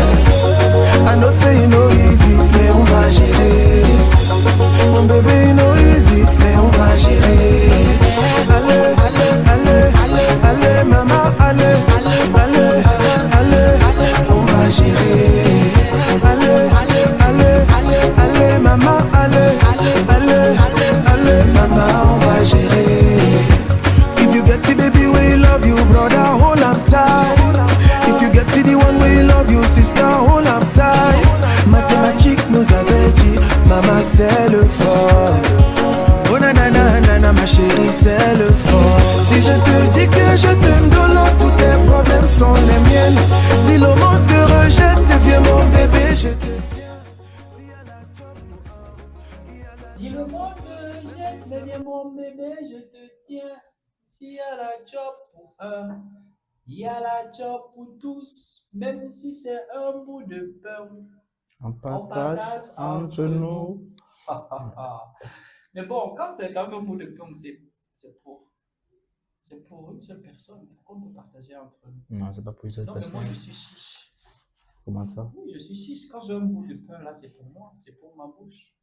I know say you know easy, mais on va gérer. Mon bébé no easy, mais on va gérer. Allez, allez, allez, maman, allez, allez, allez, on va gérer. Allez, allez, allez, maman, allez, allez, allez, maman, on va gérer. If you get the baby we love you, brother, hold on tight. If you get to the one we love you, sister, hold on tight. Mathématiques nous avait dit, maman c'est le fort. Oh nanana, ma chérie c'est le fort. Si je te dis que je t'aime dans l'eau, tous tes problèmes sont les miennes. Si le monde te rejette, deviens mon bébé, je te tiens. Si le monde te rejette, deviens mon bébé, je te tiens. S'il y a la job pour un, il y a la job pour tous, même si c'est un bout de pain. On partage entre nous. Mais bon, quand c'est quand même un bout de pain, c'est pour une seule personne. Pourquoi on peut partager entre nous? Non, c'est pas pour une seule Non, mais personne. moi je suis chiche. Comment ça? Oui, je suis chiche. Quand j'ai un bout de pain là, c'est pour moi, c'est pour ma bouche.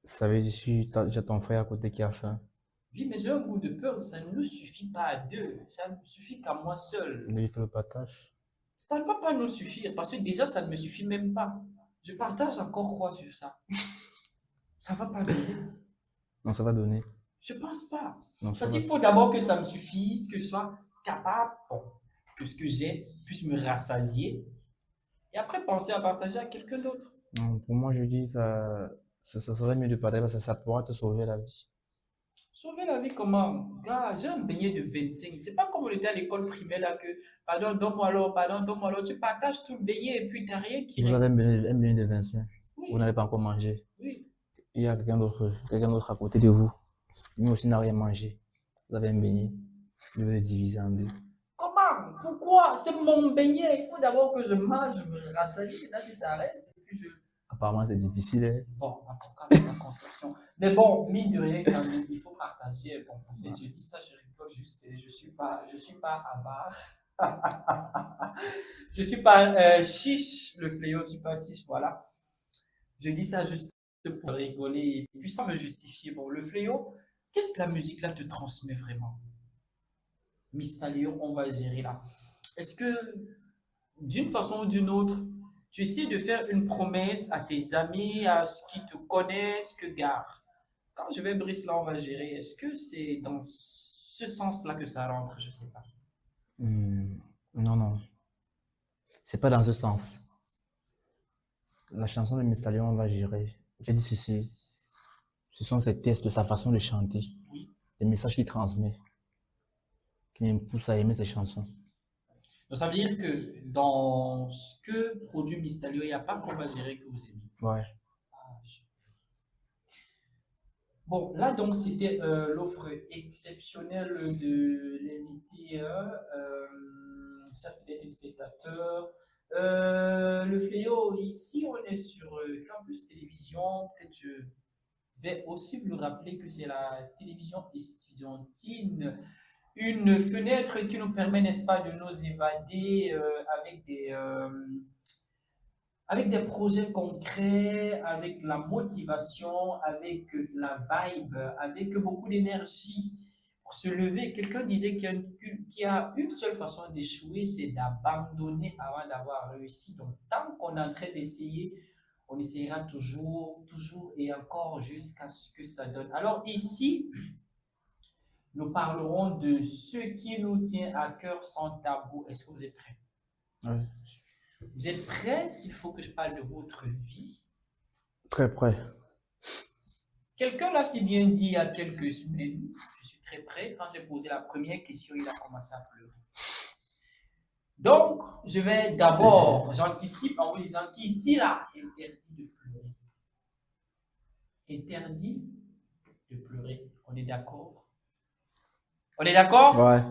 Ça veut dire que j'ai ton frère à côté qui a faim. Oui, mais j'ai un bout de pain, ça ne nous suffit pas à deux, ça ne suffit qu'à moi seul. Mais il fait le partage. Ça ne va pas nous suffire parce que déjà ça ne me suffit même pas. Je partage encore quoi sur ça? Ça va pas donner. Non, ça va donner. Je pense pas. Non, ça Parce va. qu'il faut d'abord que ça me suffise, que je sois capable, bon, que ce que j'ai puisse me rassasier. Et après penser à partager à quelqu'un d'autre. Non, pour moi, je dis ça serait mieux de partager parce que ça pourra te sauver la vie. Sauver la vie comment? Gars, j'ai un beignet de 25. C'est pas comme on était à l'école primaire là que, pardon, donne-moi l'eau, pardon, donne-moi l'eau. Tu partages tout le beignet et puis t'as rien qui Vous reste. avez un beignet de 25. Oui, Vous n'avez pas encore mangé. oui. il y a quelqu'un d'autre à côté de vous. Lui aussi n'a rien mangé. Vous avez un beignet. Je vais le diviser en deux. Comment? Pourquoi? C'est mon beignet. Il faut d'abord que je mange, je me rassasie, là, si ça reste, et puis je. Apparemment, c'est difficile, hein. Bon, en tout cas, c'est la conception. Mais bon, mine de rien, quand même, il faut partager. Bon, en fait, je dis ça, je rigole juste, je suis pas avare. Je suis pas chiche, le fléau, je suis pas chiche, voilà. Je dis ça juste pour rigoler et puis sans me justifier. Bon, le fléau, qu'est-ce que la musique là te transmet vraiment? Mystaléo, on va gérer là. Est-ce que d'une façon ou d'une autre, tu essaies de faire une promesse à tes amis, à ceux qui te connaissent, que gars, quand je vais briser là, on va gérer. Est-ce que c'est dans ce sens-là que ça rentre? Je sais pas. Non, non. C'est pas dans ce sens. La chanson de Mystalion, on va gérer. J'ai dit ceci. Ce sont ses tests de sa façon de chanter. Oui. Les messages qu'il transmet. Qui me poussent à aimer ses chansons. Donc ça veut dire que dans ce que produit Mystalio, il n'y a pas qu'on va gérer que vous aimez. Ouais. Bon, là donc c'était l'offre exceptionnelle de l'invité, ça fait des spectateurs. Le fléau, ici on est sur Campus Télévision. Peut-être je vais aussi vous rappeler que c'est la télévision estudiantine. Une fenêtre qui nous permet, n'est-ce pas, de nous évader avec des projets concrets, avec la motivation, avec la vibe, avec beaucoup d'énergie pour se lever. Quelqu'un disait qu'il y a une seule façon d'échouer, c'est d'abandonner avant d'avoir réussi. Donc, tant qu'on est en train d'essayer, on essaiera toujours, toujours et encore jusqu'à ce que ça donne. Alors ici, nous parlerons de ce qui nous tient à cœur sans tabou. Est-ce que vous êtes prêts? Ouais. Vous êtes prêts s'il faut que je parle de votre vie? Très près. Quelqu'un l'a si bien dit il y a quelques semaines. Je suis très prêt. Quand j'ai posé la première question, il a commencé à pleurer. Donc, je vais d'abord, j'anticipe en vous disant qu'ici, là, interdit de pleurer. Interdit de pleurer. On est d'accord? On est d'accord? Ouais.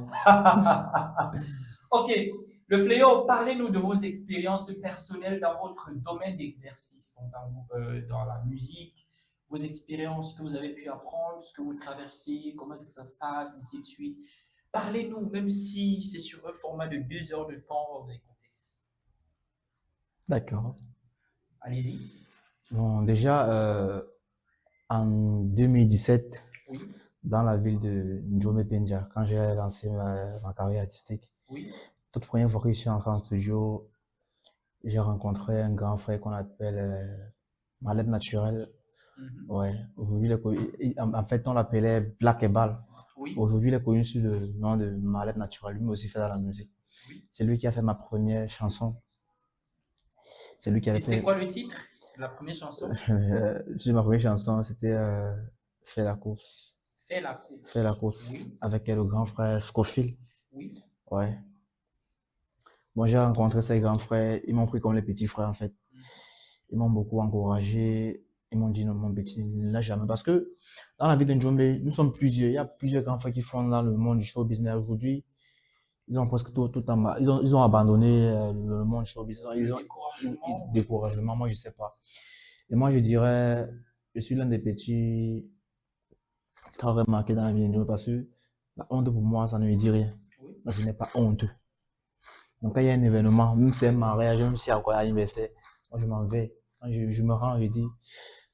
Ok. Le fléau, parlez-nous de vos expériences personnelles dans votre domaine d'exercice, donc dans la musique, vos expériences que vous avez pu apprendre, ce que vous traversez, comment est-ce que ça se passe, ainsi de suite. Parlez-nous, même si c'est sur un format de 2 heures de temps, on va vous écouter. D'accord. Allez-y. Bon, déjà, en 2017, Oui. dans la ville de Njome Pendia, quand j'ai lancé ma carrière artistique, Oui. toute première fois que je suis entré en studio, j'ai rencontré un grand frère qu'on appelle Maleb Naturel. Ouais. Aujourd'hui, en fait, on l'appelait Black Ebal. Oui. Aujourd'hui, il est connu sous le nom de Maleb Naturel. Lui aussi fait dans la musique. Oui. C'est lui qui a fait ma première chanson. C'est lui qui Et avait c'était fait. quoi le titre de la première chanson? Ma première chanson, c'était Fais la course. Fais la course. Fais la course. Oui. Avec le grand frère Scofield. Oui. Ouais. Moi, j'ai rencontré ces grands frères. Ils m'ont pris comme les petits frères, en fait. Ils m'ont beaucoup encouragé. Ils m'ont dit non, mon petit, ne lâche jamais. Parce que dans la vie de Njombe, nous sommes plusieurs. Il y a plusieurs grands frères qui font dans le monde du show business aujourd'hui. Ils ont presque tout ils ont abandonné le monde du show business. Ils ont découragement, moi, je sais pas. Et moi, je dirais, je suis l'un des petits qui a remarqué dans la vie de Njombe parce que la honte pour moi, ça ne me dit rien. Donc, je n'ai pas honte. Donc, quand il y a un événement, même si c'est un mariage, même si il y a un anniversaire, moi, je m'en vais. Quand je me rends, je dis,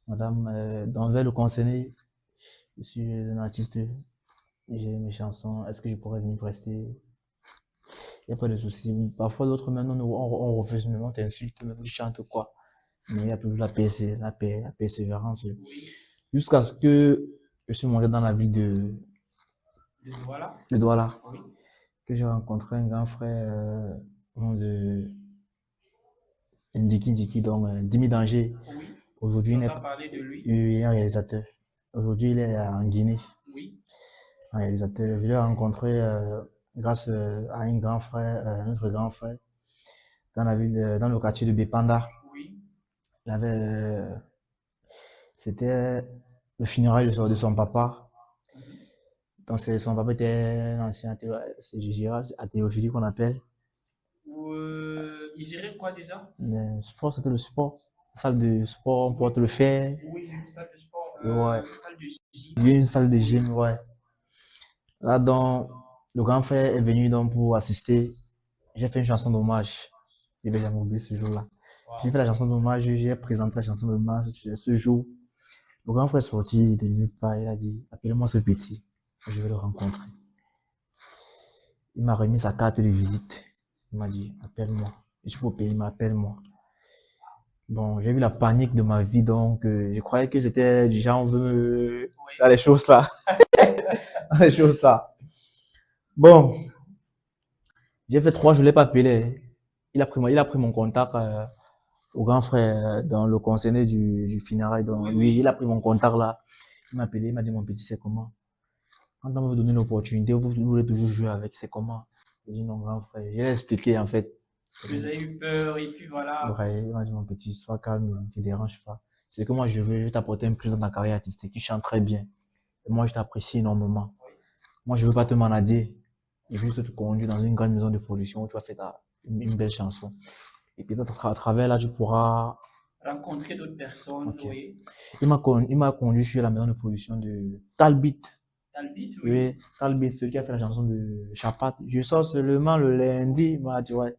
madame, dans le concerné, je suis un artiste, j'ai mes chansons, est-ce que je pourrais venir prester? Il n'y a pas de souci. Parfois, d'autres, maintenant, on refuse, même on t'insulte, même tu chantes quoi. Mais il y a toujours la persévérance. Jusqu'à ce que je suis monté dans la ville de Douala. Oui. Que j'ai rencontré un grand frère de Ndiki, donc Dimi Danger. Oui. Aujourd'hui, il est un réalisateur. Aujourd'hui, il est en Guinée. Oui. Un réalisateur. Je l'ai rencontré grâce à un grand frère, notre grand frère, dans la ville, dans le quartier de Bepanda. Oui. Il avait C'était le funérail de son papa. Donc, son papa était un ancien athéophilie qu'on appelle. Il gérait quoi déjà? Le sport, c'était le sport. Salle de sport, on porte le fer. Oui, une salle de sport, Ouais. une salle de gym. Il y a une salle de gym, ouais. Là, donc, le grand frère est venu donc pour assister. J'ai fait une chanson d'hommage. Je vais jamais oublier ce jour-là. J'ai fait la chanson d'hommage, j'ai présenté la chanson d'hommage ce jour. Le grand frère est sorti de nulle part, il a dit, appelez-moi ce petit, je vais le rencontrer. Il m'a remis sa carte de visite. Il m'a dit, appelle-moi. Je suis au pays, il m'appelle-moi. Bon, j'ai vu la panique de ma vie, donc je croyais que c'était du genre, on veut faire les choses là. Les choses là. Bon, j'ai fait 3 jours, je ne l'ai pas appelé. Il a pris mon contact au grand frère dans le concerné du funérail. Donc, oui, il a pris mon contact là. Il m'a appelé, il m'a dit, mon petit, c'est comment? Quand on vous donne l'opportunité, vous voulez toujours jouer avec, c'est comment? J'ai dit, non, grand frère. J'ai expliqué en fait. Vous avez eu peur et puis voilà. Ouais, il m'a dit, mon petit, sois calme, ne te dérange pas. C'est que moi, je veux t'apporter un plus dans ta carrière artistique. Tu chantes très bien. Et moi, je t'apprécie énormément. Moi, je veux pas te manager. Je veux juste te conduire dans une grande maison de production où tu vas faire une belle chanson. Et peut-être à travers là, tu pourras Rencontrer d'autres personnes, Ok. oui. Il m'a conduit sur la maison de production de Talbit. Talbit, oui. Oui, Talbit, celui qui a fait la chanson de Chapat. Je sors seulement le lundi. Il m'a dit, ouais.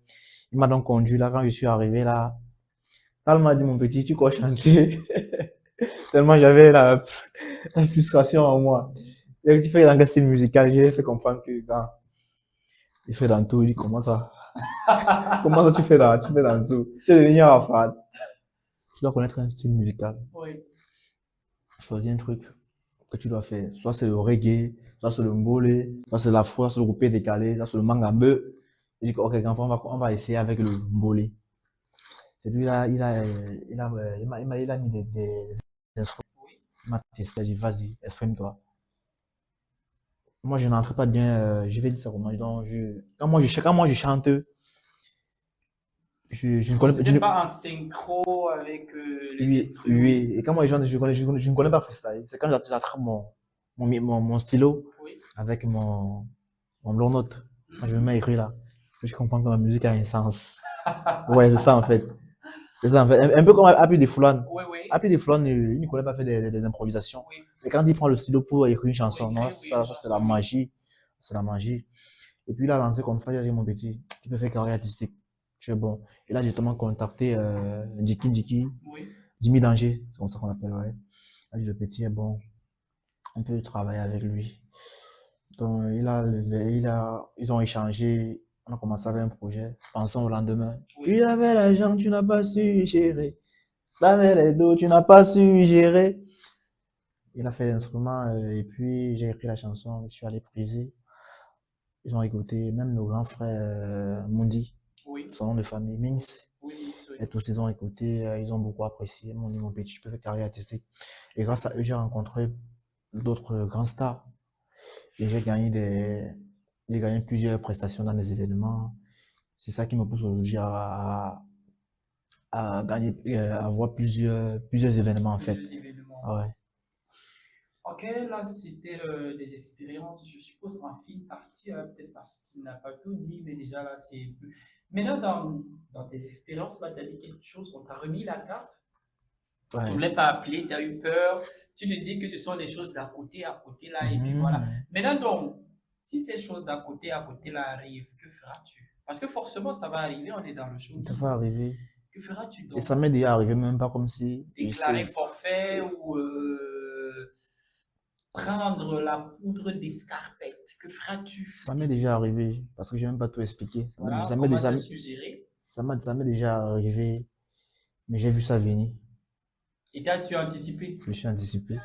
Il m'a donc conduit là. Quand je suis arrivé là, Tal m'a dit, mon petit, tu crois chanter? Tellement j'avais la frustration en moi. Et tu fais dans quel style musical? J'ai fait comprendre que, quand il fait dans tout, il dit, comment ça? Comment ça tu fais dans tout? Tu es devenu Arafat. Tu dois connaître un style musical. Oui. Choisis un truc que tu dois faire. Soit c'est le reggae, soit c'est le mbole, soit c'est la foi, soit c'est le coupé décalé, soit c'est le mangambe. Je dis, ok, enfant, on va essayer avec le mbole. C'est lui là, il a mis des instruments. Il m'a testé, il a dit, vas-y, exprime-toi. Moi, je n'entre pas bien, je vais dire ça comment, donc quand moi je chante, je ne connais pas, C'était pas en synchro avec les oui, instruments. oui, et quand moi je chante, je ne connais pas freestyle. C'est quand j'attrape mon stylo Oui. avec mon bloc note. Quand je me mets à écrire là, je comprends que ma musique a un sens. Ouais, c'est ça en fait. C'est ça en fait. Un peu comme Happy des Foulan. Oui, oui. Happy des Foulan, il ne connaît pas faire des improvisations. Oui. Mais quand il prend le stylo pour écrire une chanson, Pour non, écrire, oui, une ça c'est chanson, la oui. magie. C'est la magie. Et puis il a lancé comme ça, il a dit, mon petit, tu peux faire carrière artistique. Je suis bon. Et là, j'ai justement contacté Diki, Oui. Jimmy Danger, c'est comme ça qu'on l'appelle, ouais. Il a dit, le petit est bon, on peut travailler avec lui. Donc, ils ont échangé, on a commencé avec un projet. Pensons au lendemain. Oui. Tu avais l'argent, tu n'as pas su gérer. T'avais les dos, tu n'as pas su gérer. Il a fait l'instrument et puis j'ai écrit la chanson, je suis allé priser. Ils ont écouté, même nos grands frères Mundi, Oui. son nom de famille, Mins. Oui. Oui. Et tous ils ont écouté, ils ont beaucoup apprécié. Ils m'ont dit, mon petit, tu peux faire carrière artistique. Et grâce à eux, j'ai rencontré d'autres grands stars. Et j'ai gagné plusieurs prestations dans des événements. C'est ça qui me pousse aujourd'hui à gagner, à avoir plusieurs événements en fait. Plusieurs événements. Ah ouais. Ok, là c'était des expériences, je suppose en fine partie, peut-être parce qu'il n'a pas tout dit, mais déjà là c'est. Maintenant, dans tes expériences, là, tu as dit quelque chose, on t'a remis la carte, tu ne voulais pas appeler, tu as eu peur, tu te dis que ce sont des choses d'à côté là, et puis voilà. Maintenant, donc, si ces choses d'à côté là arrivent, que feras-tu? Parce que forcément, ça va arriver, on est dans le show. Ça va arriver. Que feras-tu donc? Et ça m'est déjà arrivé, même pas comme si. Déclarer forfait ou prendre la poudre d'escarpette, que feras-tu? Ça m'est déjà arrivé, parce que je n'ai même pas tout expliqué. Voilà, Ça m'est déjà, suggéré. ça m'est déjà arrivé, mais j'ai vu ça venir. Et tu as su anticiper. Je suis anticipé.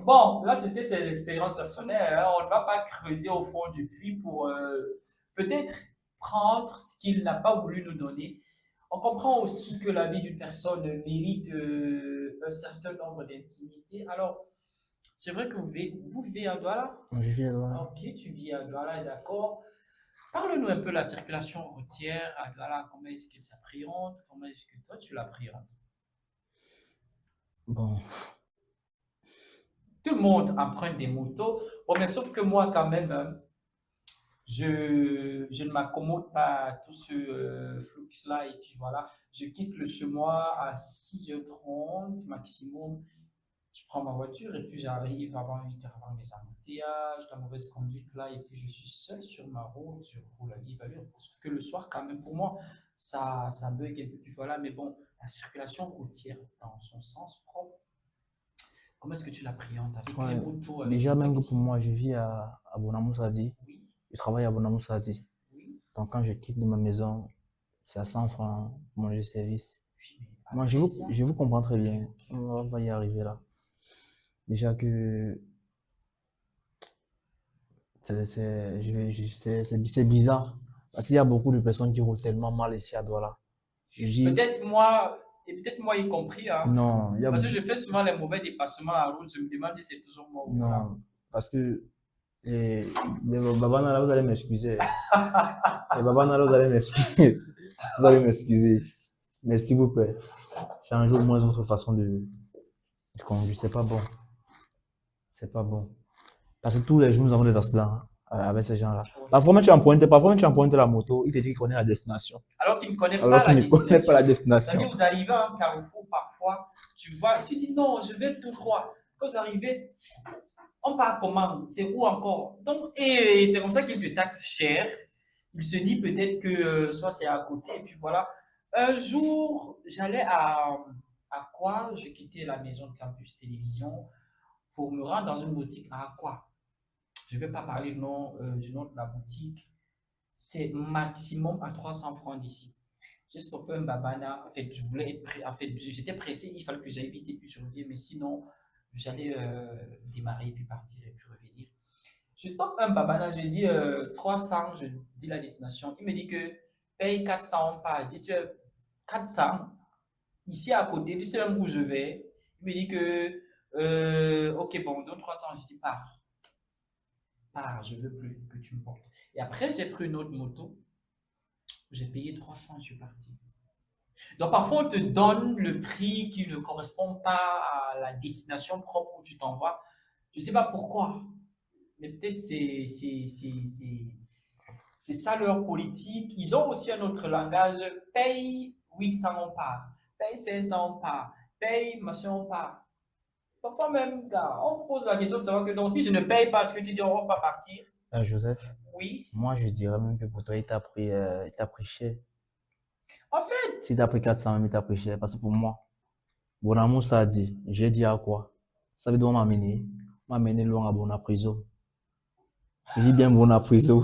Bon, là, c'était ses expériences personnelles. Hein. On ne va pas creuser au fond du puits pour peut-être prendre ce qu'il n'a pas voulu nous donner. On comprend aussi que la vie d'une personne mérite un certain nombre d'intimités. Alors, c'est vrai que vous vivez à Douala? Je vis à Douala. Ok, tu vis à Douala, d'accord. Parle-nous un peu de la circulation routière à Douala. Comment est-ce qu'elle s'appréhende? Comment est-ce que toi, tu l'appréhendes? Bon, Tout le monde emprunte des motos. Bon, mais sauf que moi, quand même, je ne m'accommode pas à tout ce flux-là. Et puis voilà, je quitte le chez moi à 6h30 maximum. Je prends ma voiture et puis j'arrive avant 8h avant mes embouteillages, la mauvaise conduite là. Et puis je suis seul sur ma route, je roule à vive allure. Parce que le soir, quand même, pour moi, ça bug un peu. Puis voilà, mais bon, la circulation routière dans son sens propre, comment est-ce que tu l'appréhendes avec les ouais. motos, avec Déjà, les même que pour taxis? moi, je vis à Bonamou Sadi. Oui, Je travaille à Bonamou Sadi. oui, Donc, quand je quitte de ma maison, c'est à 100 francs pour manger service. oui, mais Moi, après ça, je vous comprends très ok, bien. ok. On va y arriver là. Déjà que c'est bizarre. Parce qu'il y a beaucoup de personnes qui roulent tellement mal ici à Douala. Je dis, Peut-être moi, et peut-être moi y compris, hein, non, il y a, parce que je fais souvent les mauvais dépassements à route, je me demande si c'est toujours moi ou voilà. non, parce que les babana là, vous allez m'excuser. Les babana là, vous allez m'excuser. Vous allez m'excuser. Mais s'il vous plaît, changez au moins votre façon de conduire. C'est pas bon. C'est pas bon. Parce que tous les jours, nous avons des accidents avec ces gens-là. Parfois même tu empruntes la moto, il te dit qu'il connaît la destination. Alors qu'il ne connaît Alors pas la qu'il ne connaît pas la destination. C'est-à-dire, destination. vous arrivez à un carrefour parfois, tu vois, tu dis non, je vais tout droit. Quand vous arrivez, on part comment? C'est où encore? Donc, et c'est comme ça qu'il te taxe cher. Il se dit peut-être que soit c'est à côté, et puis voilà. Un jour, j'allais à quoi? Je quittais la maison de campus télévision pour me rendre dans une boutique à quoi? Je ne vais pas parler du nom de la boutique. C'est maximum à 300 francs d'ici. J'ai stoppé un babana. En fait, je voulais être en fait, j'étais pressé. Il fallait que j'aille vite et puis je reviens. Mais sinon, j'allais démarrer, puis partir et puis revenir. Je stoppe un babana. Je dis 300. Je dis la destination. Il me dit que paye 400 pas. Je dis tu es 400. Ici à côté, tu sais même où je vais. Il me dit que ok, bon, donne 300. Je dis pars. Pars, je veux plus que tu me portes. Et après, j'ai pris une autre moto. J'ai payé 300, je suis parti. Donc parfois, on te donne le prix qui ne correspond pas à la destination propre où tu t'en vas. Je ne sais pas pourquoi, mais peut-être c'est ça leur politique. Ils ont aussi un autre langage. Paye 800 par, paye 500 par, paye machin par. Parfois même, gars, on pose la question de savoir que donc si je ne paye pas ce que tu dis, on va pas partir. Joseph, Oui. moi je dirais même que pour toi, il t'a pris cher. En fait, Si t'as pris 400 même, il t'a pris cher. Parce que pour moi, Bonamou ça dit, j'ai dit à quoi? Ça veut dire on m'a amené loin à Bonaprison. Je dis bien Bonaprison.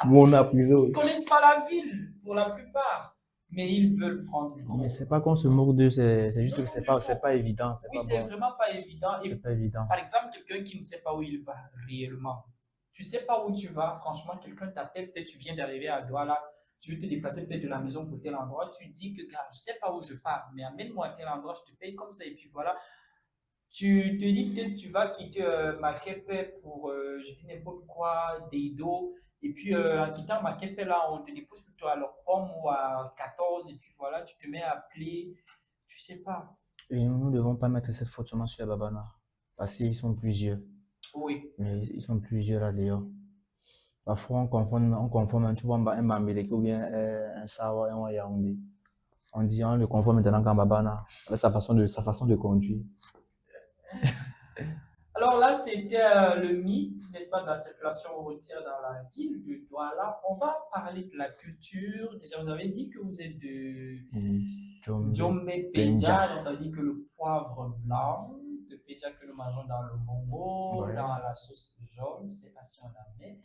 Bonaprison. ils ne connaissent pas la ville pour la plupart, mais ils veulent prendre du gros. Mais c'est pas qu'on se moque d'eux, c'est juste Non, que non, du tout. c'est pas évident, c'est Oui, pas c'est bon. vraiment pas évident. Et C'est pas évident. par exemple, quelqu'un qui ne sait pas où il va réellement, tu sais pas où tu vas, franchement, quelqu'un t'appelle, peut-être tu viens d'arriver à Douala, tu veux te déplacer peut-être de la maison pour tel endroit, tu dis que, gars, je sais pas où je pars, mais amène-moi à tel endroit, je te paye comme ça, et puis voilà. Tu te dis peut-être tu vas quitter Makepe pour, je dis n'importe quoi, Deido. Et puis en quittant Makepe, là, on te dépose plutôt à leur pomme ou à 14. Et puis voilà, tu te mets à appeler. Tu sais pas. Et nous ne devons pas mettre cette faute seulement sur les Babana. Parce qu'ils sont plusieurs. Oui. Mais ils sont plusieurs là d'ailleurs. Parfois on confond tu vois un Bambélé ou bien un Sawa et un Yaoundé. On le confond maintenant qu'un Babana. Avec sa façon de conduire. Alors là, c'était le mythe, n'est-ce pas, de la circulation routière dans la ville de Douala. On va parler de la culture. Déjà, vous avez dit que vous êtes de Djombe Penja, donc ça veut dire que le poivre blanc de Penja que nous mangeons dans le bongo, Ouais. dans la sauce jaune, je ne sais pas si on en met,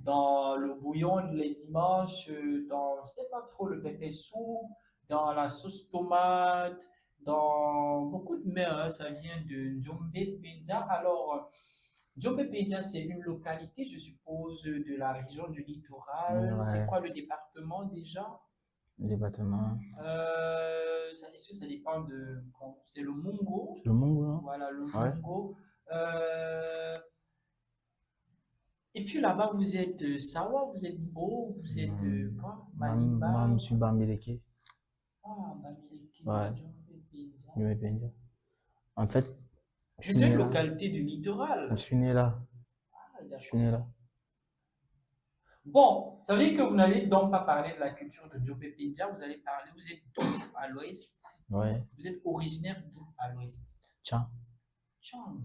dans le bouillon les dimanches, dans, je ne sais pas trop, le pépé soupe, dans la sauce tomate, dans beaucoup de mets, hein, ça vient de Djombe Penja. Alors, Djombe Penja, c'est une localité, je suppose, de la région du littoral. Ouais. C'est quoi le département déjà? Le département. Est-ce que ça dépend de. C'est le Mungo. C'est le Mungo, non? Voilà, le Ouais. Mungo. Et puis là-bas, vous êtes Sawa, vous êtes Bo, vous êtes quoi? Maniba. Mam, je suis Bambélé. Ah, Bamileke, Ouais. Djombe Penja. New Pendia. En fait, je Mais suis c'est né une là. localité du littoral. Je suis né là. Ah, Je d'accord. suis né là. Bon, ça veut dire que vous n'allez donc pas parler de la culture de Jobe Pindia, vous allez parler, vous êtes d'où à l'ouest? Ouais. Vous êtes originaire d'où à l'ouest? Tiens. Chang.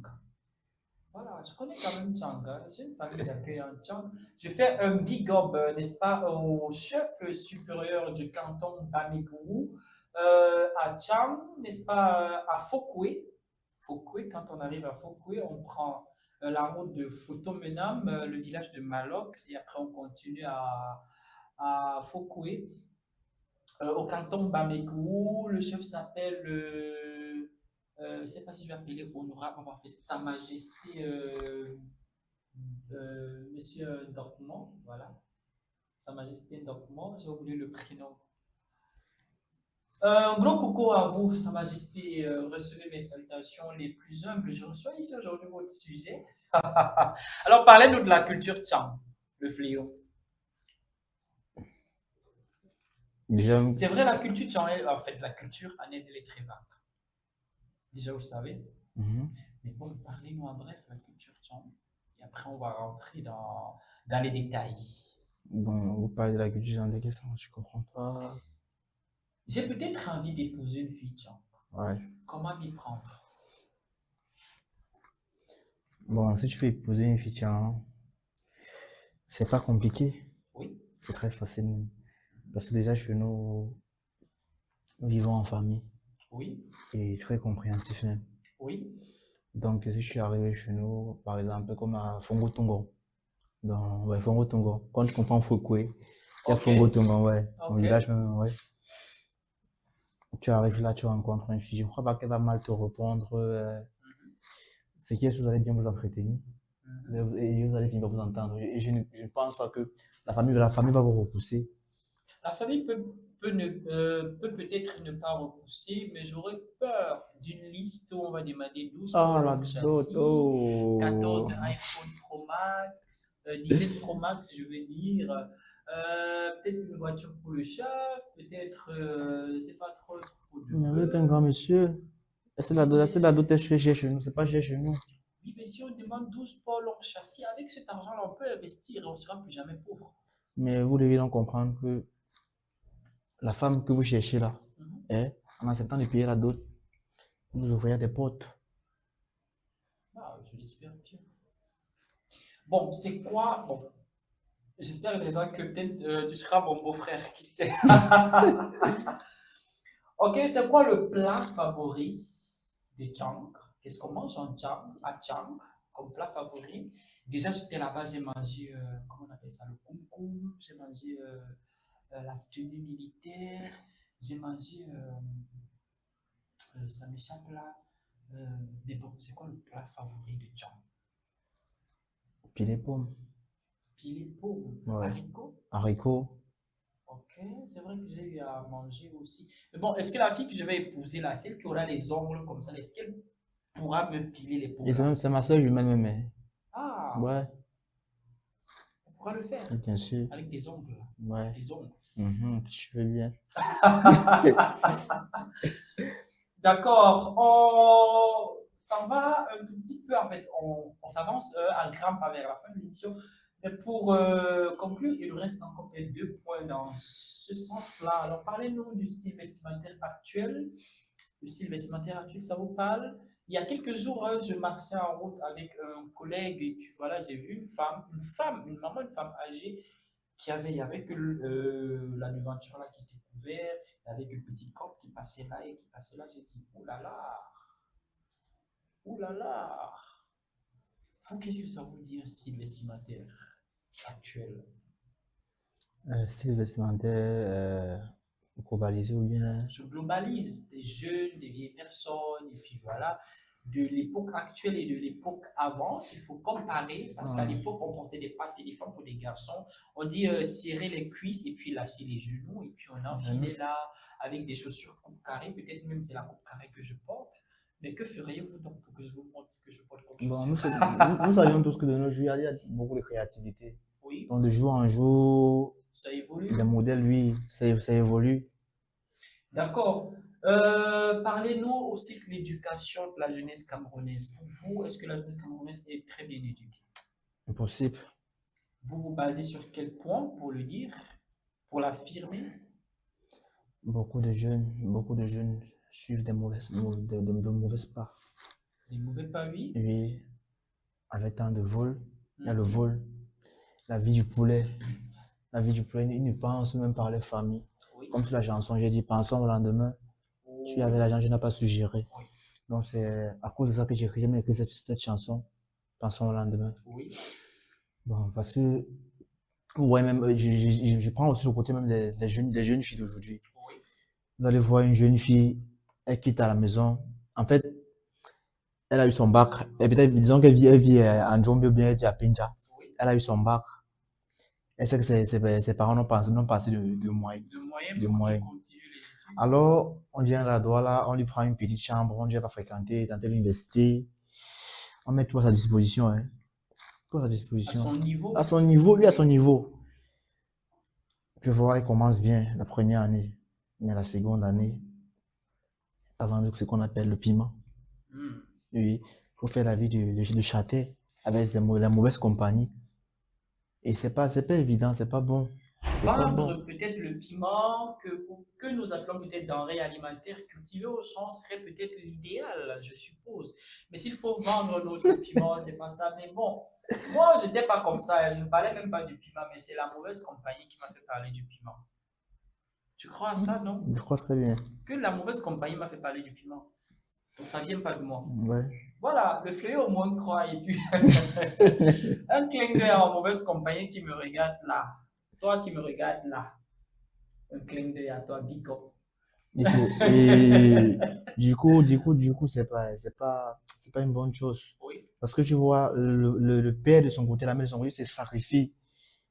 Voilà, je connais quand même Chang. Hein. J'ai une famille d'accueil en Chang. Je fais un big up, n'est-ce pas, au chef supérieur du canton Bamikourou, à Chang, n'est-ce pas, à Fokwe. Fokwe, quand on arrive à Fokwe, on prend la route de Fotomenam, le village de Malox, et après on continue à Fokwe. Au canton Bamikourou, le chef s'appelle, je ne sais pas si je vais appeler honorable, en fait, Sa Majesté Monsieur Dortmund, voilà. Sa Majesté Dortmund, j'ai oublié le prénom. Un gros coucou à vous, Sa Majesté, recevez mes salutations les plus humbles. Je reçois ici aujourd'hui votre sujet. Alors, parlez-nous de la culture Tchang, le fléau. Déjà, C'est vrai, la culture Tchang, en fait, la culture en elle est très vague. Déjà, vous le savez. Mais bon, parlez-nous en bref de la culture Tchang. Et après, on va rentrer dans les détails. bon, vous parlez de la culture dans des questions, je comprends pas. J'ai peut-être envie d'épouser une fille Tchang. Ouais. Comment m'y prendre? Bon, si tu veux épouser une fille, tiens, c'est pas compliqué. Oui. C'est très facile. Parce que déjà, chez nous, nous vivons en famille Oui. et très compréhensif même. Oui. Donc, si je suis arrivé chez nous, par exemple, comme à Fongo Tongo, dans ouais, Fongo Tongo, quand tu comprends Fokwe, il y a Ok. Fongo Tongo, ouais, mon Ok. village même, ouais. Tu arrives là, tu rencontres une fille, je ne crois pas qu'elle va mal te répondre. C'est que vous allez bien vous entretenir et vous allez finir par vous entendre. Et je ne pense pas que la famille va vous repousser. La famille peut peut-être ne pas repousser, mais j'aurais peur d'une liste où on va demander 12 Ah, Polo la dot, châssis, oh. 14 iPhone Pro Max, 17 Pro Max, je veux dire, peut-être une voiture pour le chef, peut-être, c'est pas trop de Mais vous êtes un bœufs. grand monsieur. C'est la dot est chez nous, c'est pas chez nous. Oui, mais si on demande 12 Polo châssis, avec cet argent-là, on peut investir et on ne sera plus jamais pauvre. Mais vous devez donc comprendre que la femme que vous cherchez là, en acceptant de payer la dot, vous ouvrez des portes. Ah, je l'espère bien. Bon, c'est quoi? Bon, j'espère déjà que peut-être tu seras mon beau-frère, qui sait. Ok, c'est quoi le plat favori de Chang? Qu'est-ce qu'on mange à Chang comme plat favori? Déjà, j'étais là-bas, j'ai mangé, comment on appelle ça, le koum, j'ai mangé la tenue militaire, j'ai mangé, ça m'échappe là. Mais bon, c'est quoi le plat favori de Chang? Puis les pommes. Filet pommes, Ouais. haricots. Haricots. Ok, c'est vrai que j'ai eu à manger aussi. Mais bon, est-ce que la fille que je vais épouser là, celle qui aura les ongles comme ça, est-ce qu'elle pourra me piler les pommes Et là? c'est ma soeur jumelle même. Mais... Ah, Ouais, elle pourra le faire bien sûr. avec des ongles là. Ouais. Des ongles. Je veux bien. D'accord, on s'en va un tout petit peu en fait, on s'avance à grands pas vers la fin de l'émission. Mais pour conclure, il nous reste encore peut-être 2 points dans ce sens-là. Alors, parlez-nous du style vestimentaire actuel. Le style vestimentaire actuel, ça vous parle? Il y a quelques jours, je marchais en route avec un collègue et puis voilà, j'ai vu une femme, une maman, une femme âgée il y avait que la devanture là qui était couverte, il y avait que le petit corps qui passait là et qui passait là. J'ai dit, oh là là, oh là là. Vous, qu'est-ce que ça vous dit un style vestimentaire actuel? Style vestimentaire globalisé ou bien. Je globalise des jeunes, des vieilles personnes, et puis voilà, de l'époque actuelle et de l'époque avant, il faut comparer, parce qu'à l'époque, on portait des pattes et des femmes pour des garçons, on dit serrer les cuisses et puis lâcher les genoux, et puis on enfilait là avec des chaussures coupe carré, peut-être même c'est la coupe carré que je porte, mais que feriez-vous donc pour que je vous montre ce que je porte comme Bon, chaussures? nous savions tous que de nos jours, il y a beaucoup de créativité. Oui, Donc de jour en jour, ça évolue. les modèles, oui, ça évolue. D'accord. Parlez-nous aussi de l'éducation de la jeunesse camerounaise. Pour vous, est-ce que la jeunesse camerounaise est très bien éduquée? Impossible. Vous vous basez sur quel point pour le dire, pour l'affirmer? Beaucoup de jeunes suivent de mauvaises pas. Des mauvais pavis? Oui, avec tant de vol, il y a le Mhm. vol, la vie du poulet. La vie du poulet, ils ne pensent même pas à leur famille. Oui. Comme sur la chanson, j'ai dit, pensons au lendemain. Tu avais l'argent, je n'ai pas su gérer. Oui. Donc c'est à cause de ça que j'ai jamais écrit cette chanson, Pensons au lendemain. Oui. Bon, parce que, ouais, même, je prends aussi le côté même des jeunes filles d'aujourd'hui. Oui. Vous allez voir une jeune fille, elle quitte à la maison. En fait, elle a eu son bac. Et peut-être, disons elle vit en Djombe ou bien elle vit à Pinja. Oui. Elle a eu son bac. Elle sait que ses parents n'ont pas assez de moyens. De moyens De pour moyens. qu'il continue les études. Alors, on vient à la Douala, on lui prend une petite chambre, on dit elle va fréquenter dans telle université. On met tout à sa disposition. Hein. Tout à sa À disposition. son niveau. À son niveau, lui à son niveau. Tu vois, il commence bien la première année. Mais la seconde année, avant ce qu'on appelle le piment. Hmm. Oui, il faut faire la vie de châté avec la mauvaise compagnie. Et c'est pas évident, c'est pas bon. C'est pas bon. Vendre peut-être le piment que nous appelons peut-être denrée alimentaire cultivée au champ serait peut-être l'idéal, je suppose. Mais s'il faut vendre notre piment, c'est pas ça. Mais bon, moi, je n'étais pas comme ça. Je ne parlais même pas du piment, mais c'est la mauvaise compagnie qui m'a fait parler du piment. Tu crois à ça, non? Je crois très bien. Que la mauvaise compagnie m'a fait parler du piment. Donc ça vient pas de moi. Ouais. Voilà, le fléau au moins croit. Et puis, un clin d'œil en mauvaise compagnie qui me regarde là. Toi qui me regardes là. Un clin d'œil à toi, big up. Et du coup, c'est pas une bonne chose. Oui. Parce que tu vois, le père de son côté, la mère de son côté, se sacrifie.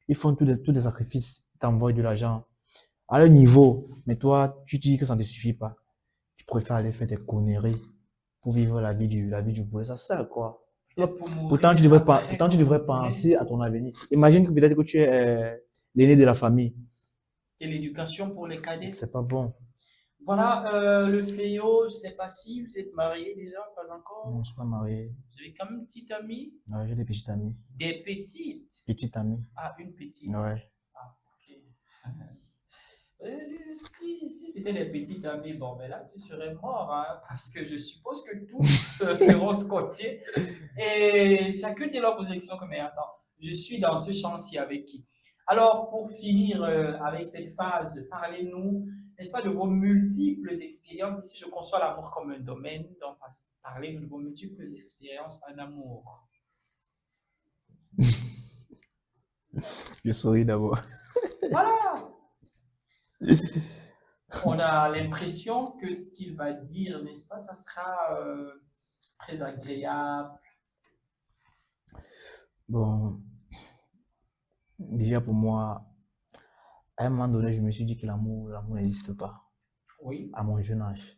Ils font tous des sacrifices, ils t'envoient de l'argent à leur niveau. Mais toi, tu dis que ça ne te suffit pas. Tu préfères aller faire des conneries pour vivre la vie du poulet. Ça sert à quoi? Peut-être pour mourir Pourtant, après tu devrais qu'on connaît. penser à ton avenir. Imagine que peut-être que tu es l'aîné de la famille. C'est l'éducation pour les cadets. C'est pas bon. Voilà, le fléau, je ne sais pas si vous êtes marié déjà, pas encore. Non, je suis pas marié. Vous avez quand même une petite amie? Ouais, j'ai des petites amies. Des petites? Petites amies. Ah, une petite. Ouais. Ah, ok. Si c'était des petites amies, bon, ben là, tu serais mort, hein, parce que je suppose que tous seront scotchés et chacune de leurs positions que, mais attends, je suis dans ce champ-ci avec qui? Alors, pour finir avec cette phase, parlez-nous, n'est-ce pas, de vos multiples expériences. Ici, je conçois l'amour comme un domaine, donc parlez-nous de vos multiples expériences en amour. Je souris d'abord. Voilà! On a l'impression que ce qu'il va dire, n'est-ce pas, ça sera très agréable. Bon, déjà pour moi, à un moment donné, je me suis dit que l'amour n'existe pas. Oui. À mon jeune âge.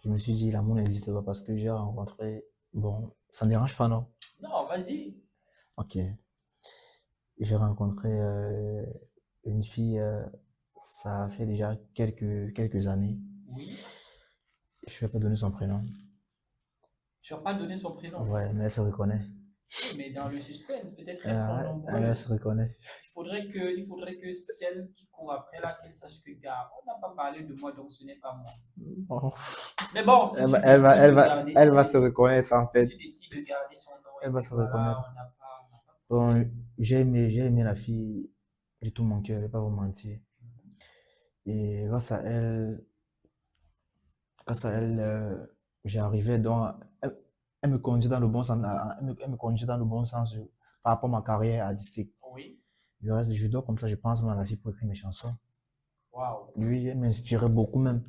Je me suis dit l'amour n'existe pas parce que j'ai rencontré. Bon, ça ne dérange pas, non? Non, vas-y. Ok. J'ai rencontré une fille, ça fait déjà quelques années. Oui. Je ne vais pas donner son prénom. Tu n'as pas donné son prénom. Ouais, mais elle se reconnaît. Oui, mais dans le suspense, peut-être elles sont nombreuses. Elle se reconnaît. Il faudrait que celle qui court après là, qu'elle sache que, gars, on n'a pas parlé de moi, donc ce n'est pas moi. Bon. Mais bon, si Elle tu va, décides de elle va, garder elle son va se reconnaître en si fait. tu décides de garder son nom, Elle et va puis se voilà, reconnaître. on n'a pas. Bon, j'ai aimé la fille de tout mon cœur, je ne vais pas vous mentir. Et grâce à elle, j'ai arrivé dans. Elle me conduisait dans le bon sens, elle me conduisait dans le bon sens par rapport à ma carrière artistique. Oui. Je reste du judo comme ça, je pense à la fille pour écrire mes chansons. Waouh. Lui, elle m'inspirait beaucoup même.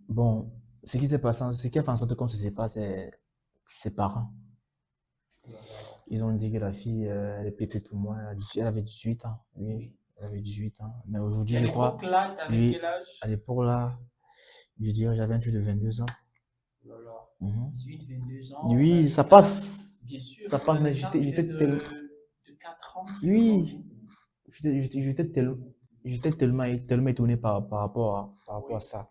Bon, ce qui s'est passé, ce qui a fait en sorte qu'on se sépare, c'est ses parents. Ils ont dit que la fille, elle est petite pour moi. Elle avait 18 ans. Oui, elle avait 18 ans. Mais aujourd'hui, Et à je crois. l'époque là, t'avais Oui, quel âge? à l'époque là, je dirais j'avais un truc de 22 ans. Voilà. Mhm. 18, 22 ans. Oui, ça passe. Bien sûr. Ça passe, mais j'étais j'étais tellement. de 4 ans. Oui, j'étais tellement. j'étais tellement étonné par rapport à ça.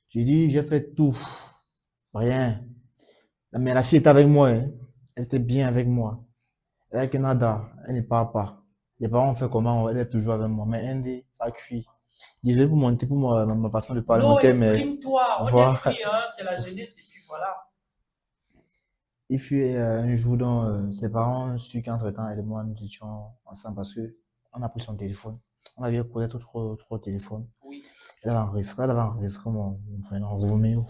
J'ai dit, j'ai fait tout, rien. Mais la fille était avec moi, hein. Elle était bien avec moi. Elle est au Canada, elle ne parle pas. Les parents ont fait comment, elle est toujours avec moi. Mais elle dit, ça cuit. Désolé pour monter pour ma façon de parler, Non, mon thème, mais exprime-toi. On voilà. est pris, hein, c'est la jeunesse et puis voilà. Il fut un jour dont ses parents ont su qu'entre-temps, elle et moi, nous étions ensemble parce que on a pris son téléphone. On avait peut-être trop de téléphone. Oui. Elle avait enregistré mon prénom, Roméo.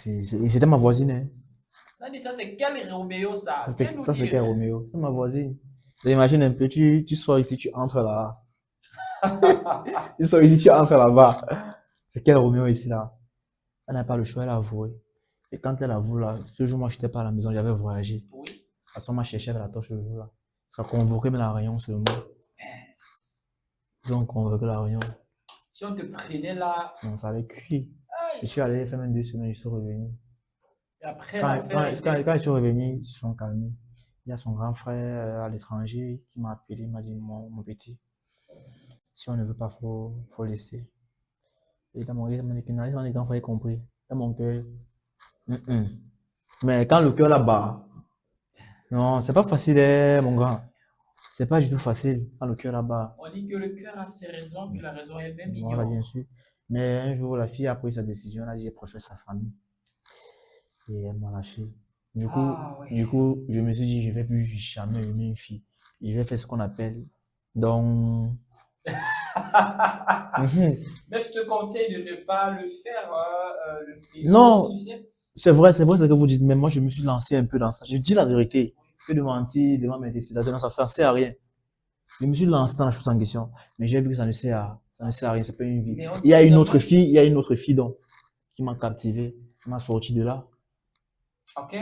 Et c'était ma voisine, hein. On dit ça, c'est quel Roméo ça? Ça, c'était Roméo. C'est ma voisine. Imagine un peu, tu sors ici, tu entres là. Tu sors ici, tu entres là-bas. C'est quel Roméo ici, là? Elle n'a pas le choix, elle a avoué. Et quand elle avoue, là, ce jour, moi, je n'étais pas à la maison, j'avais voyagé. Oui. Parce qu'on m'a cherché avec la torche ce jour-là. Ça a convoqué mais la réunion seulement. Ils ont convoqué la réunion. Si on te prenait là, Non, ça avait cuit. aïe, Je suis allé faire même 2 semaines, je suis revenu. et après Quand, l'affaire quand, était- quand je suis revenu, ils se sont calmés. Il y a son grand frère à l'étranger qui m'a appelé, il m'a dit, mon petit, si on ne veut pas, faut laisser. Et dans mon grand frère compris. Dans mon cœur, mais quand le cœur là-bas, non, c'est pas facile, mon grand. C'est pas du tout facile quand le cœur là-bas. On dit que le cœur a ses raisons, que la raison est même Voilà, bien ignore. sûr. Mais un jour, la fille a pris sa décision, elle a dit, je préfère sa famille. Et elle m'a lâché. Du coup, Ah ouais. je me suis dit, je vais plus jamais aimer une fille. Je vais faire ce qu'on appelle, donc, Mais je te conseille de ne pas le faire, le fléau, non, tu sais. c'est vrai ce que vous dites, mais moi, je me suis lancé un peu dans ça. Je dis la vérité. Que de mentir devant mes téléspectateurs, non, ça ne sert à rien. Je me suis lancé dans la chose en question, mais j'ai vu que ça ne sert à rien, c'est pas une vie. Mais on Il y a sait une autre jamais. fille, il y a une autre fille donc, qui m'a captivé, qui m'a sorti de là. Ok.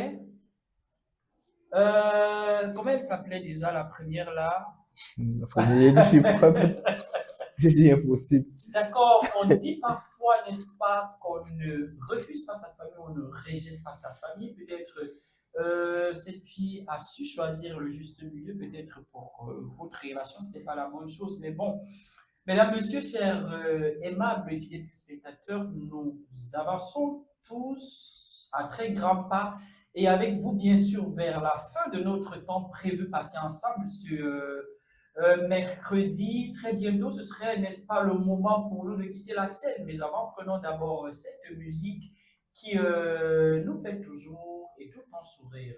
Comment elle s'appelait déjà la première là? J'ai dit, je dis impossible. D'accord, on dit parfois, n'est-ce pas, qu'on ne refuse pas sa famille, on ne rejette pas sa famille. Peut-être cette fille a su choisir le juste milieu, peut-être pour votre relation, ce n'était pas la bonne chose. Mais bon, mesdames, messieurs, chers aimables et fidèles téléspectateurs, nous avançons tous à très grands pas et avec vous, bien sûr, vers la fin de notre temps prévu passer ensemble sur mercredi. Très bientôt, ce serait, n'est-ce pas, le moment pour nous de quitter la scène. Mais avant, prenons d'abord cette musique qui nous fait toujours et tout le temps sourire.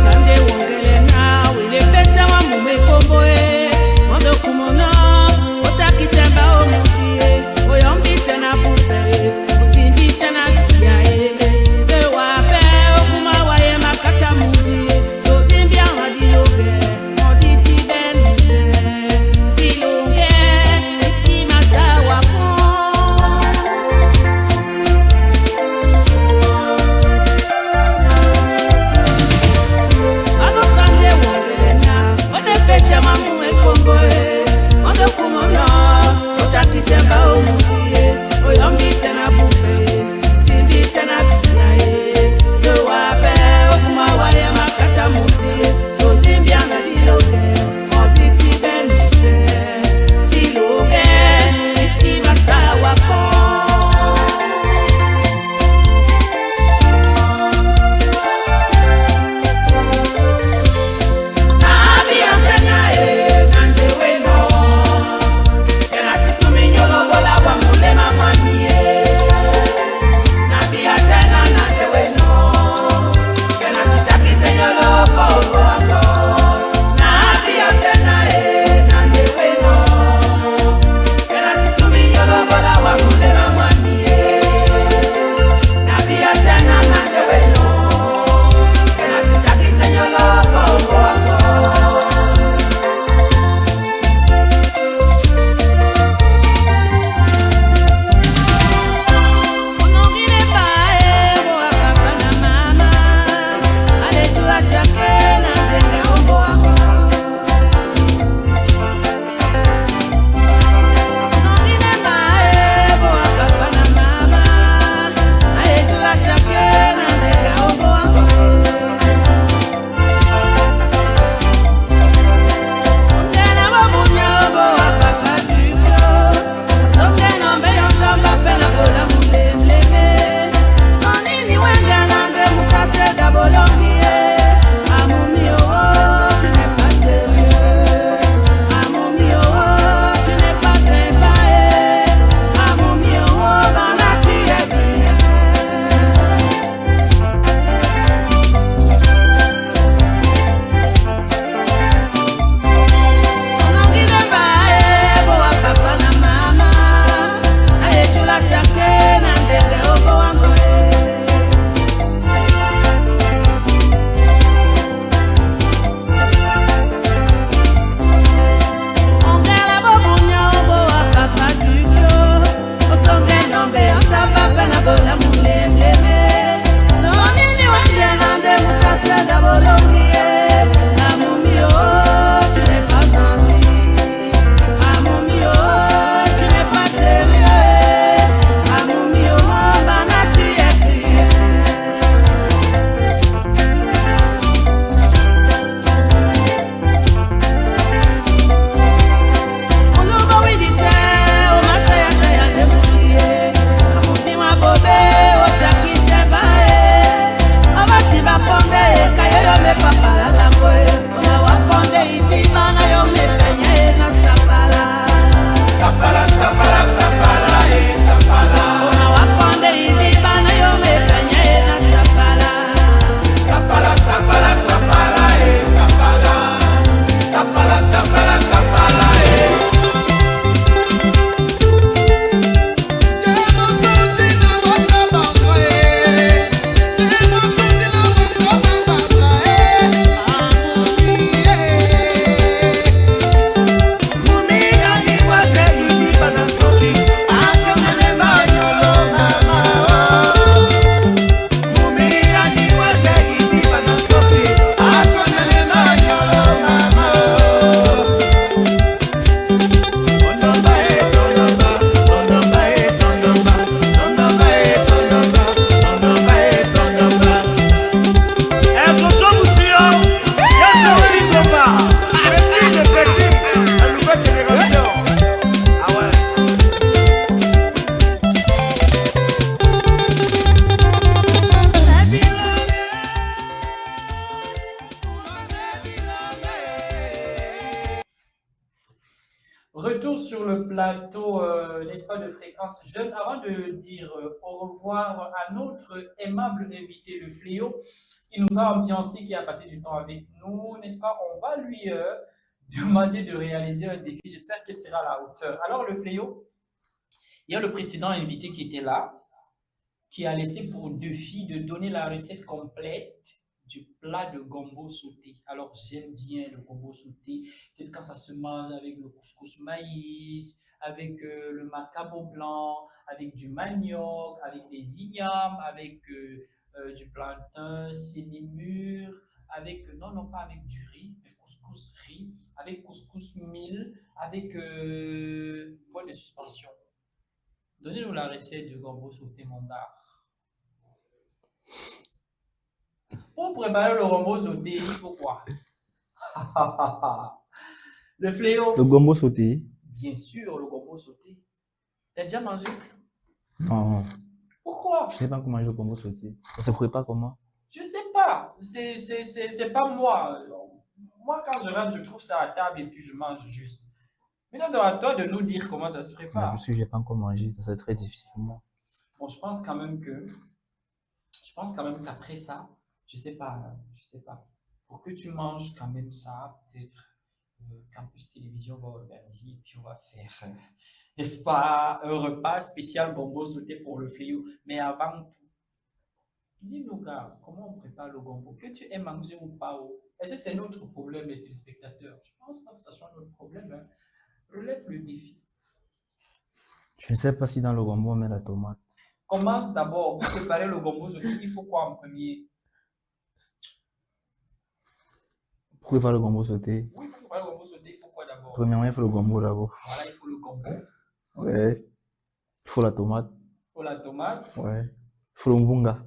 Tande wongele Retour sur le plateau, n'est-ce pas, de Fréquence Jeune. Avant de dire au revoir à notre aimable invité, le Fléau, qui nous a ambiancé, qui a passé du temps avec nous, n'est-ce pas, on va lui demander de réaliser un défi. J'espère qu'il sera à la hauteur. Alors, le Fléau, il y a le précédent invité qui était là, qui a laissé pour défi de donner la recette complète du plat de gombo sauté. Alors, j'aime bien le gombo sauté, peut-être quand ça se mange avec le couscous maïs, avec le macabo blanc, avec du manioc, avec des ignames, avec du plantain semi-mûr, avec, non, non, pas avec du riz, mais couscous riz, avec couscous mil, avec point de suspension. Donnez-nous la recette du gombo sauté mondar. Pour préparer le gombo sauté, il faut quoi? Le Fléau. Le gombo sauté? Bien sûr, le gombo sauté. T'as déjà mangé? Non, Pourquoi? je ne sais pas comment manger le gombo sauté. Ça se prépare comment? Je sais pas. C'est pas moi. Moi, quand je rentre, je trouve ça à table et puis je mange juste. Maintenant, à toi de nous dire comment ça se prépare. Parce que je n'ai pas encore mangé, ça serait très difficile pour moi. Bon, je pense quand même qu'après ça, je sais pas, pour que tu manges quand même ça, peut-être Campus Télévision va organiser et puis on va faire, n'est-ce pas, un repas spécial gombo sauté pour le Fléau. Mais avant tout, dis-nous, gars, comment on prépare le gombo? Que tu aimes manger ou pas? Est-ce que c'est notre problème, les téléspectateurs? Je pense pas que ce soit notre problème. Hein. Relève le défi. Je ne sais pas si dans le gombo on met la tomate. Commence d'abord pour préparer le gombo sauté. Il faut quoi en premier? Pour préparer le gombo sauté? Oui, pour préparer le gombo sauté, il faut quoi d'abord? Premièrement, il faut le gombo d'abord. Voilà, il faut le gombo. Ouais. Il faut la tomate. Il faut la tomate. Ouais. Il faut le mbunga.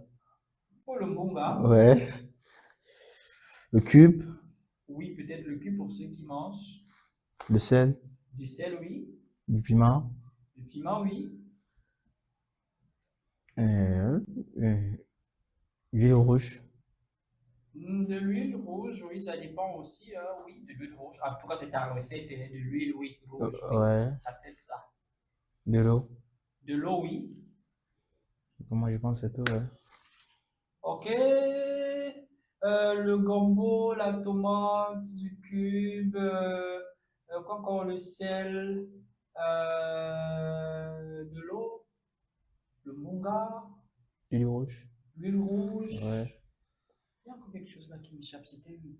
Il faut le mbunga. Ouais. Le cube. Oui, peut-être le cube pour ceux qui mangent. Le sel. Du sel, oui. Du piment. Du piment, oui. L'huile rouge. De l'huile rouge, oui, ça dépend aussi. Hein, oui, de l'huile rouge. En tout cas, c'est ta recette de l'huile, oui, rouge. Oui. Ouais. J'accepte ça. De l'eau. De l'eau, oui. Pour moi, je pense que c'est tout, ouais. Ok. Le gombo, la tomate, du cube, quoi encore, le sel, de l'eau, le munga, L'huile rouge. l'huile rouge. Ouais. Il y a encore quelque chose là qui m'échappe, c'était lui.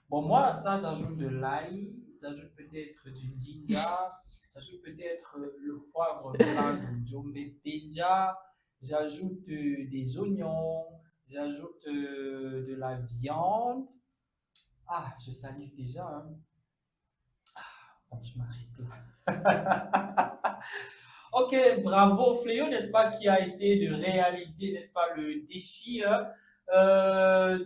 Bon, moi, à ça, j'ajoute de l'ail, j'ajoute peut-être du dinga, j'ajoute peut-être le poivre blanc de Djombe Penja, j'ajoute des oignons, j'ajoute de la viande. Ah, je salive déjà. Hein. Ah, bon, je m'arrête là. Ok, bravo Fléau, n'est-ce pas, qui a essayé de réaliser, n'est-ce pas, le défi. Hein, en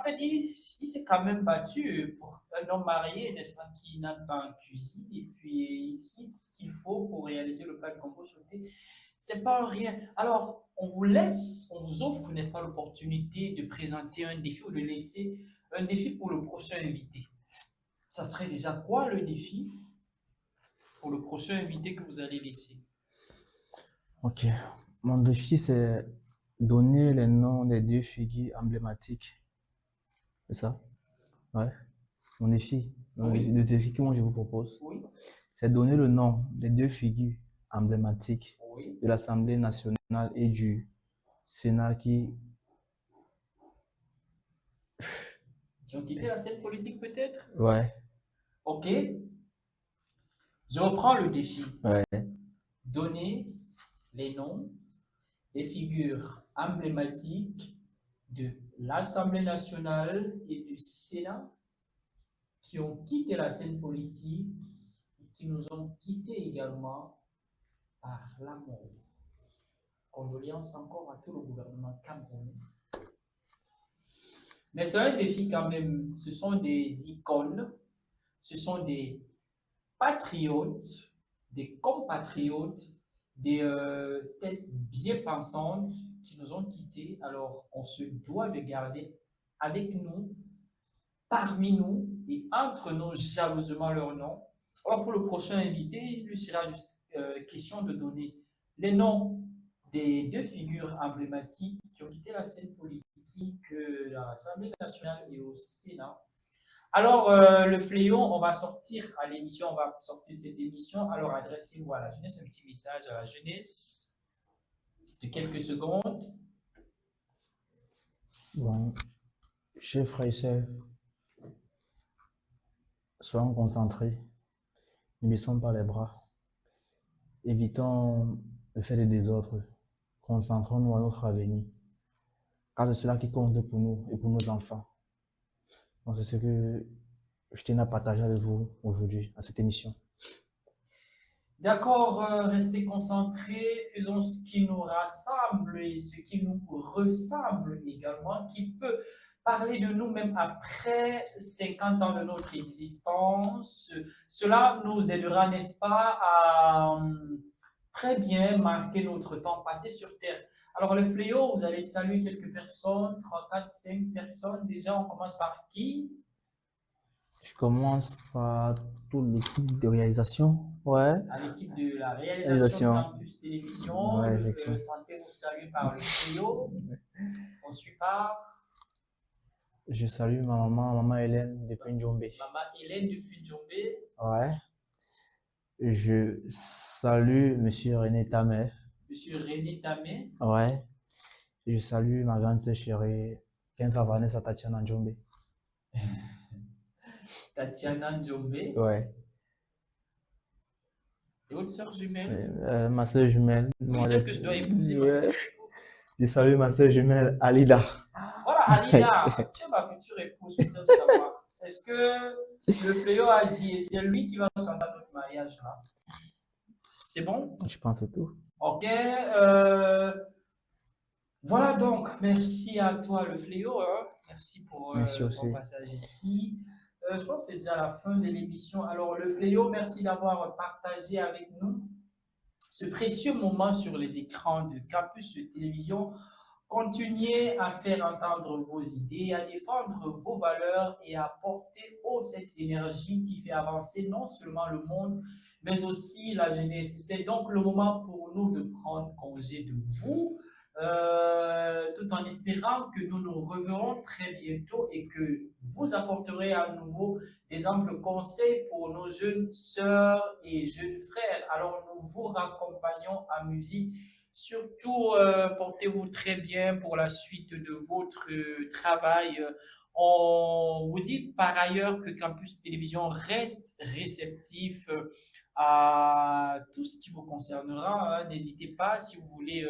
fait, il s'est quand même battu pour un homme marié, n'est-ce pas, qui n'a pas en cuisine, et puis il cite ce qu'il faut pour réaliser le plat de gombo sauté. C'est pas rien. Alors, on vous offre, n'est-ce pas, l'opportunité de présenter un défi ou de laisser un défi pour le prochain invité. Ça serait déjà quoi le défi pour le prochain invité que vous allez laisser? Ok. Mon défi, c'est donner les noms des 2 figures emblématiques. C'est ça? Ouais. Mon défi. Le défi que moi je vous propose, Oui. c'est donner le nom des 2 figures emblématiques Oui. de l'Assemblée nationale et du Sénat qui ont quitté la scène politique peut-être? Ouais. Ok. Je reprends le défi. Ouais. Donner les noms des figures emblématiques de l'Assemblée nationale et du Sénat qui ont quitté la scène politique et qui nous ont quittés également par la mort. Condoléances encore à tout le gouvernement camerounais. Mais c'est un défi quand même. Ce sont des icônes, ce sont des patriotes, des compatriotes, des têtes bien pensantes qui nous ont quittés. Alors, on se doit de garder avec nous, parmi nous et entre nous jalousement leur nom. Alors pour le prochain invité, il lui sera juste question de donner les noms des deux figures emblématiques qui ont quitté la scène politique à l'Assemblée nationale et au Sénat. Alors, le fléau, on va sortir à l'émission, on va sortir de cette émission. Alors, adressez-vous à la jeunesse, un petit message à la jeunesse de quelques secondes. Bon, chers frères et sœurs, soyons concentrés, ne baissons pas les bras, évitons de faire des désordres, concentrons-nous à notre avenir, car c'est cela qui compte pour nous et pour nos enfants. Donc c'est ce que je tiens à partager avec vous aujourd'hui, à cette émission. D'accord, restez concentrés, faisons ce qui nous rassemble et ce qui nous ressemble également, qui peut parler de nous même après 50 ans de notre existence. Cela nous aidera, n'est-ce pas, à très bien marquer notre temps passé sur Terre. Alors, le fléau, vous allez saluer quelques personnes, 3, 4, 5 personnes. Déjà, on commence par qui? Je commence par toute l'équipe de réalisation. Ouais. À l'équipe de la réalisation de Campus Télévision. Ouais, Sentez-vous salué par le fléau. Ensuite par... Je salue ma maman Hélène depuis Ndjombe. Maman Hélène depuis Ndjombe. Ouais. Je salue Monsieur René Tamé. Monsieur René Tamé. Ouais. Je salue ma grande sœur chérie, Kenfa Vanessa Tatiana Ndjombe. Tatiana Ndjombe. Ouais. Et votre sœur jumelle? Ma sœur jumelle. Oui, celle que je dois épouser. Ouais. Je salue ma sœur jumelle Alida. Voilà, Alida, tu es ma future épouse, je veux savoir. C'est ce que le fléau a dit, et c'est lui qui va nous entendre notre mariage là. C'est bon? Je pense que c'est tout. Ok. Voilà donc, merci à toi le fléau. Hein. Merci pour ton passage ici. Je pense que c'est déjà la fin de l'émission. Alors le fléau, merci d'avoir partagé avec nous ce précieux moment sur les écrans de Campus Télévision. Continuez à faire entendre vos idées, à défendre vos valeurs et à porter haut cette énergie qui fait avancer non seulement le monde, mais aussi la jeunesse. C'est donc le moment pour nous de prendre congé de vous, tout en espérant que nous nous reverrons très bientôt et que vous apporterez à nouveau des amples conseils pour nos jeunes sœurs et jeunes frères. Alors nous vous raccompagnons en musique. Surtout, portez-vous très bien pour la suite de votre travail. On vous dit par ailleurs que Campus Télévision reste réceptif à tout ce qui vous concernera. Hein. N'hésitez pas si vous voulez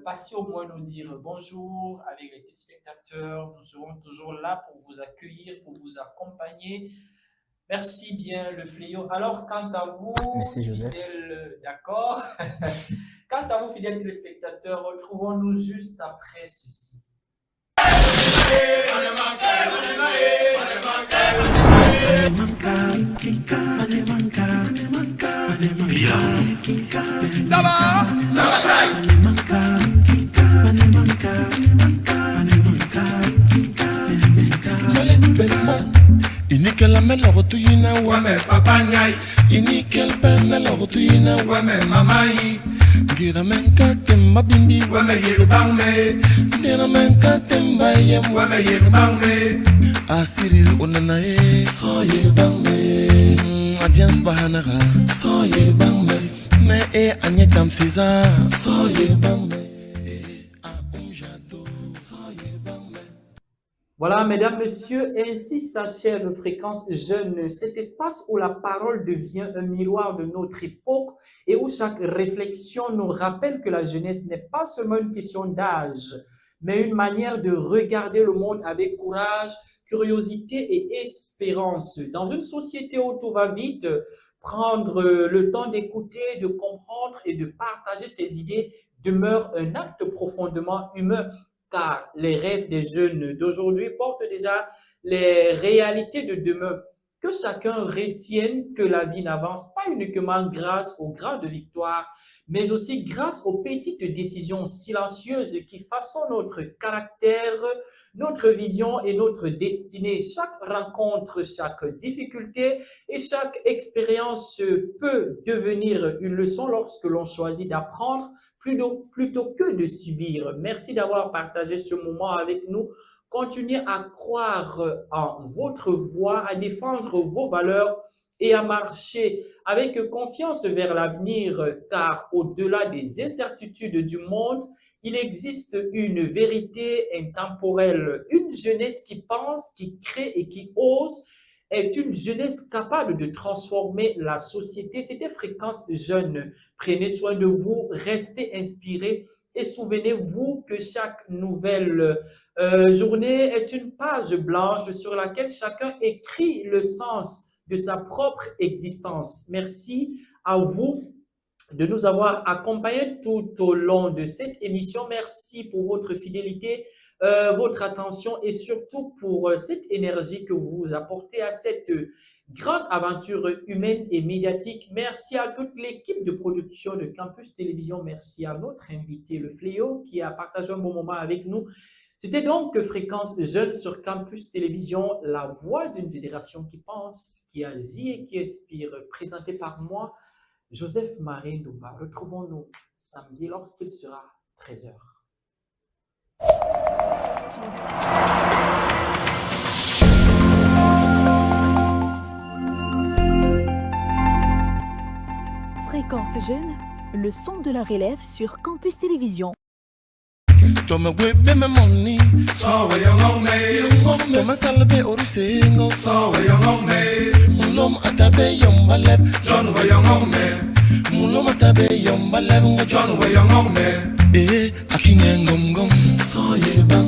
passer au moins nous dire bonjour avec les téléspectateurs. Nous serons toujours là pour vous accueillir, pour vous accompagner. Merci bien le fléau. Alors, quant à vous, fidèles, d'accord. Quant à vous, fidèles téléspectateurs, retrouvons-nous juste après ceci. Inikel melo tuyina wame papa nyai. Inikel melo tuyina wame mama yi. Gira menka temba bimbi wame yirbang me. Gira menka temba yem wame yirbang me. Asiril unanae so yirbang me. Ajans bahanaga so yirbang me. Me e anye kam siza so yirbang me. Voilà, mesdames, messieurs, ainsi s'achève Fréquence Jeune, cet espace où la parole devient un miroir de notre époque et où chaque réflexion nous rappelle que la jeunesse n'est pas seulement une question d'âge, mais une manière de regarder le monde avec courage, curiosité et espérance. Dans une société où tout va vite, prendre le temps d'écouter, de comprendre et de partager ses idées demeure un acte profondément humain. Car les rêves des jeunes d'aujourd'hui portent déjà les réalités de demain. Que chacun retienne que la vie n'avance pas uniquement grâce aux grandes victoires, mais aussi grâce aux petites décisions silencieuses qui façonnent notre caractère, notre vision et notre destinée. Chaque rencontre, chaque difficulté et chaque expérience peut devenir une leçon lorsque l'on choisit d'apprendre plutôt que de subir. Merci d'avoir partagé ce moment avec nous. Continuez à croire en votre voie, à défendre vos valeurs et à marcher avec confiance vers l'avenir, car au-delà des incertitudes du monde, il existe une vérité intemporelle. Une jeunesse qui pense, qui crée et qui ose est une jeunesse capable de transformer la société. C'était Fréquence Jeune. Prenez soin de vous, restez inspirés et souvenez-vous que chaque nouvelle journée est une page blanche sur laquelle chacun écrit le sens de sa propre existence. Merci à vous de nous avoir accompagnés tout au long de cette émission. Merci pour votre fidélité, votre attention et surtout pour cette énergie que vous apportez à cette grande aventure humaine et médiatique. Merci à toute l'équipe de production de Campus Télévision. Merci à notre invité, le Fléau, qui a partagé un bon moment avec nous. C'était donc Fréquence Jeune sur Campus Télévision, la voix d'une génération qui pense, qui agit et qui inspire, présenté par moi, Joseph Marie Ndouba. Retrouvons-nous samedi lorsqu'il sera 13h. Fréquence Jeune, le son de la relève sur Campus Télévision. Don't me whip me money. So we young on me. Don't me salve or single. So we young on me. Mulom atabe yom baleb. John we young on me. Mulom atabe yom baleb. John we young on me. Akinye ngom ngom. So ye bang.